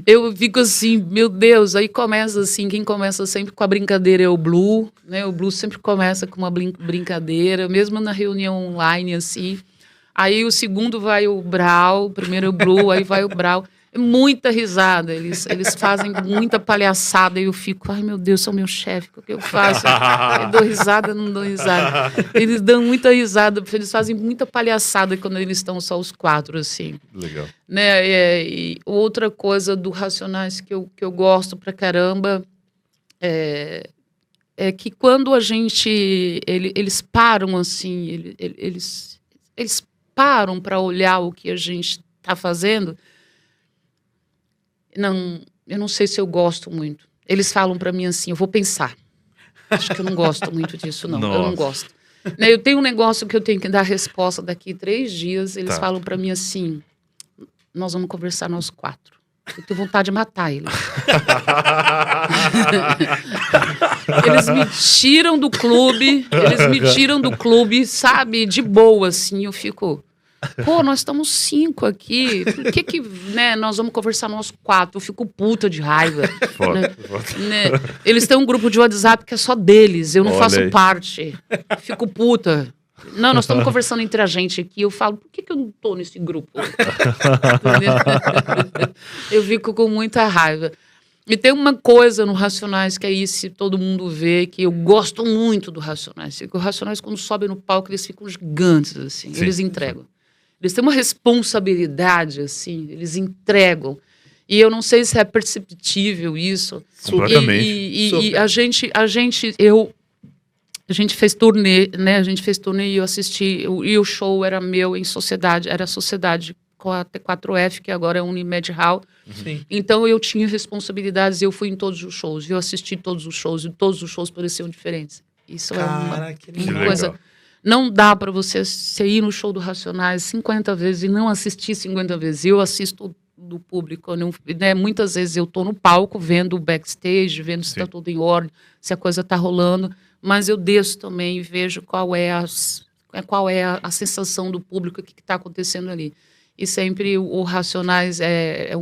S3: Eu fico assim, meu Deus, aí começa assim, quem começa sempre com a brincadeira é o Blue, né? O Blue sempre começa com uma brincadeira, mesmo na reunião online, assim. Aí o segundo vai o Brau, primeiro o Blue, aí vai o Brau. Muita risada, eles fazem muita palhaçada e eu fico, ai meu Deus, sou meu chefe, o que eu faço? Eu dou risada, não dou risada. Eles dão muita risada, eles fazem muita palhaçada quando eles estão só os 4, assim.
S2: Legal.
S3: Né? E outra coisa do Racionais que eu gosto pra caramba é que quando a gente, eles param assim, eles param para olhar o que a gente está fazendo. Eu não sei se eu gosto muito. Eles falam para mim assim, eu vou pensar. Acho que eu não gosto muito disso, não.
S2: Nossa.
S3: Eu não gosto. Né, eu tenho um negócio que eu tenho que dar resposta daqui 3 dias. Eles falam para mim assim, nós vamos conversar nós 4. Eu tenho vontade de matar eles. Eles me tiram do clube, sabe? De boa, assim, eu fico... Pô, nós estamos 5 aqui. Por que né, nós vamos conversar nós 4? Eu fico puta de raiva.
S2: Foda,
S3: né?
S2: foda.
S3: Né? Eles têm um grupo de WhatsApp que é só deles. Eu não
S2: Olha
S3: faço
S2: aí.
S3: parte. Fico puta. Não, nós estamos conversando entre a gente aqui. Eu falo, por que eu não tô nesse grupo? Entendeu? Eu fico com muita raiva. E tem uma coisa no Racionais que aí se todo mundo vê, que eu gosto muito do Racionais. Que o Racionais, quando sobe no palco, eles ficam gigantes, assim.
S2: Sim.
S3: Eles entregam. Eles têm uma responsabilidade, assim, eles entregam. E eu não sei se é perceptível isso.
S2: Completamente.
S3: E a gente fez turnê, né? A gente fez turnê e eu assisti, e o show era meu em sociedade, era a sociedade com a T4F, que agora é Unimed Hall.
S1: Sim.
S3: Então eu tinha responsabilidades, eu fui em todos os shows, eu assisti todos os shows, e todos os shows pareciam diferentes. Isso
S1: Cara, que
S3: é uma
S2: legal.
S3: coisa... Não dá para você ir no show do Racionais 50 vezes e não assistir 50 vezes. Eu assisto do público. Né? Muitas vezes eu estou no palco, vendo o backstage, vendo se está tudo em ordem, se a coisa está rolando, mas eu desço também e vejo qual é a sensação do público, o que está acontecendo ali. E sempre o Racionais é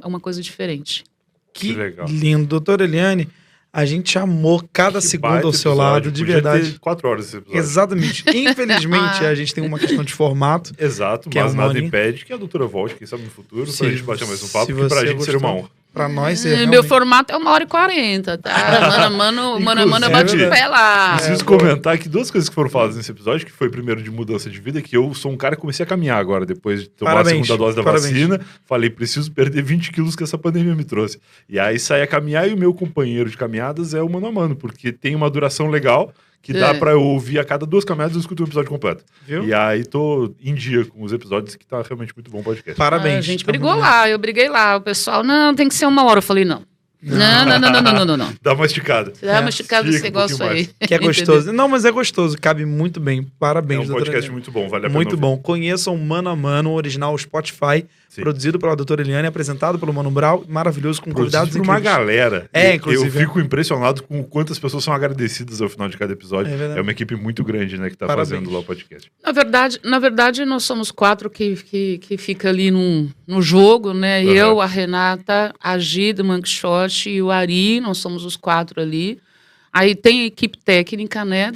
S3: uma coisa diferente.
S1: Que
S2: legal.
S1: lindo. Doutora Eliane, A gente amou cada
S2: Que
S1: segundo
S2: baita
S1: ao seu
S2: episódio.
S1: lado, de
S2: Podia
S1: verdade.
S2: ter 4 horas esse episódio.
S1: Exatamente. Infelizmente, a gente tem uma questão de formato.
S2: Exato,
S1: Que é
S2: mas
S1: o
S2: nada
S1: Money.
S2: impede que a doutora volte, quem sabe no futuro,
S1: Se-
S2: pra gente bater mais um papo,
S1: se
S2: que pra
S1: você
S2: gente seria uma
S1: gostou.
S2: honra.
S1: Pra nós, é
S3: Meu
S1: realmente...
S3: formato é 1h40, tá? Mano, bate
S2: Inclusive,
S3: o pé lá.
S2: Preciso comentar que 2 coisas que foram faladas nesse episódio, que foi primeiro de mudança de vida, que eu sou um cara que comecei a caminhar agora, depois de tomar
S1: Parabéns,
S2: a segunda dose da
S1: parabéns.
S2: vacina. Falei, preciso perder 20 quilos que essa pandemia me trouxe. E aí saí a caminhar e o meu companheiro de caminhadas é o mano a mano, porque tem uma duração legal que dá
S3: É.
S2: pra eu ouvir a cada 2 caminhadas eu escuto um episódio completo.
S1: Viu?
S2: E aí tô em dia com os episódios, que tá realmente muito bom o podcast.
S1: Parabéns.
S3: A gente
S1: Tá
S3: brigou
S1: muito
S3: lá, eu briguei lá. O pessoal, não, tem que ser 1 hora. Eu falei, não. Não.
S2: Dá uma esticada.
S3: Você dá uma esticada desse
S2: Estica um
S3: negócio
S2: pouquinho
S3: aí.
S1: bem. Que é gostoso. Não, mas é gostoso. Cabe muito bem.
S2: É
S1: Parabéns,
S2: um
S1: doutora
S2: podcast
S1: Eliane.
S2: muito bom, vale a pena
S1: Muito
S2: ouvir.
S1: bom. Conheçam Mano a Mano, o original Spotify,
S2: Sim.
S1: produzido pela doutora Eliane, apresentado pelo Mano Brau, maravilhoso, com convidados
S2: Produzido por uma
S1: incríveis.
S2: galera. Eu
S1: Inclusive,
S2: fico impressionado com quantas pessoas são agradecidas ao final de cada episódio.
S1: É verdade.
S2: É uma equipe muito grande, né, que tá
S1: Parabéns.
S2: fazendo lá o podcast.
S3: Na verdade, nós somos 4 que fica ali no jogo, né?
S2: Uhum.
S3: Eu, a Renata, a Gi do Monkshot e o Ari, nós somos os 4 ali. Aí tem a equipe técnica, né,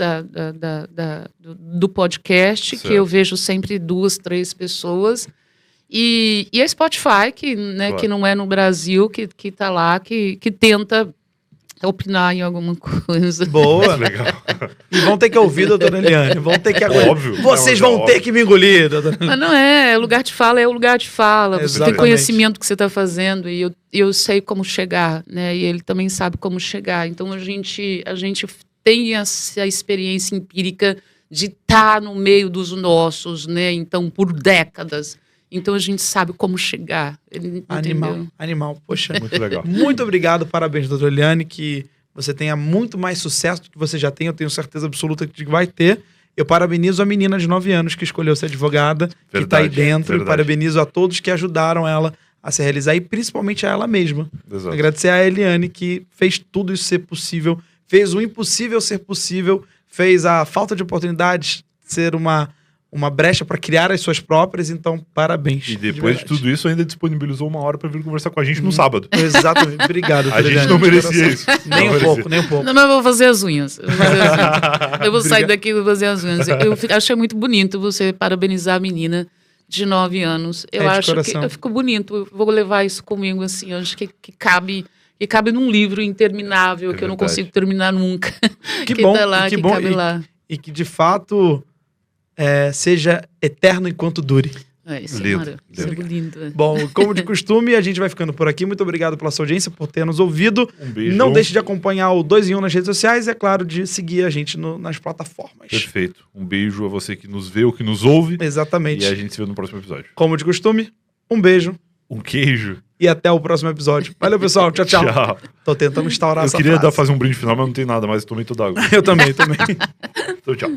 S3: do podcast,
S2: Certo.
S3: que eu vejo sempre 2, 3 pessoas. E a Spotify, que, né,
S2: Claro.
S3: que não é no Brasil, que tá lá, que tenta opinar em alguma coisa.
S1: Boa.
S2: Legal.
S1: E vão ter que ouvir, doutora Eliane. Vão ter que aguentar.
S2: Óbvio.
S1: Vocês
S2: Não,
S1: vão
S2: óbvio.
S1: ter que me engolir, doutora.
S3: Mas não é, o lugar de fala é o lugar de fala. Você
S1: Exatamente.
S3: tem conhecimento que você está fazendo e eu sei como chegar, né? E ele também sabe como chegar. Então a gente tem essa experiência empírica de estar no meio dos nossos, né? Então por décadas. Então a gente sabe como chegar. Ele entendeu?
S1: Animal. Poxa,
S2: Muito legal.
S1: muito obrigado, parabéns, doutora Eliane, que você tenha muito mais sucesso do que você já tem, eu tenho certeza absoluta de que vai ter. Eu parabenizo a menina de 9 anos que escolheu ser advogada, que está aí
S2: Verdade,
S1: dentro, e
S2: verdade.
S1: parabenizo a todos que ajudaram ela a se realizar e principalmente a ela mesma.
S2: Exato.
S1: Agradecer a Eliane, que fez tudo isso ser possível, fez o impossível ser possível, fez a falta de oportunidades ser uma brecha para criar as suas próprias, então parabéns.
S2: E depois de
S1: verdade.
S2: tudo isso, ainda disponibilizou 1 hora pra vir conversar com a gente no sábado.
S1: Exatamente, obrigado.
S2: A
S1: doutora
S2: gente
S1: Eliane,
S2: não
S1: de
S2: merecia
S1: coração.
S2: isso.
S1: Nem
S2: Não
S1: um
S2: merecia.
S1: pouco, nem um pouco.
S3: Não, mas eu vou fazer as unhas. Eu vou sair
S1: Obrigado.
S3: daqui e vou fazer as unhas. Achei muito bonito você parabenizar a menina de 9 anos. Eu
S1: É de
S3: acho
S1: coração.
S3: que ficou bonito. Eu vou levar isso comigo, assim. Eu acho que cabe num livro interminável, que eu não
S2: verdade.
S3: consigo terminar nunca.
S1: Que bom,
S3: tá lá,
S1: que
S3: que
S1: bom.
S3: cabe lá.
S1: E que de fato seja eterno enquanto dure.
S3: Isso
S2: Lindo,
S3: é maravilhoso. Isso é lindo.
S1: Bom, como de costume, a gente vai ficando por aqui. Muito obrigado pela sua audiência, por ter nos ouvido.
S2: Um beijo.
S1: Não deixe de acompanhar o 2 em 1 nas redes sociais e, é claro, de seguir a gente nas plataformas.
S2: Perfeito. Um beijo a você que nos vê ou que nos ouve.
S1: Exatamente.
S2: E a gente se vê no próximo episódio.
S1: Como de costume, um beijo
S2: Um queijo.
S1: e até o próximo episódio. Valeu, pessoal. Tchau, tchau.
S2: Tchau.
S1: Tô tentando instaurar
S2: Eu
S1: essa
S2: queria
S1: frase.
S2: fazer um brinde final, mas não tem nada mais. Eu tomei toda a água.
S1: Eu também.
S2: Então, tchau.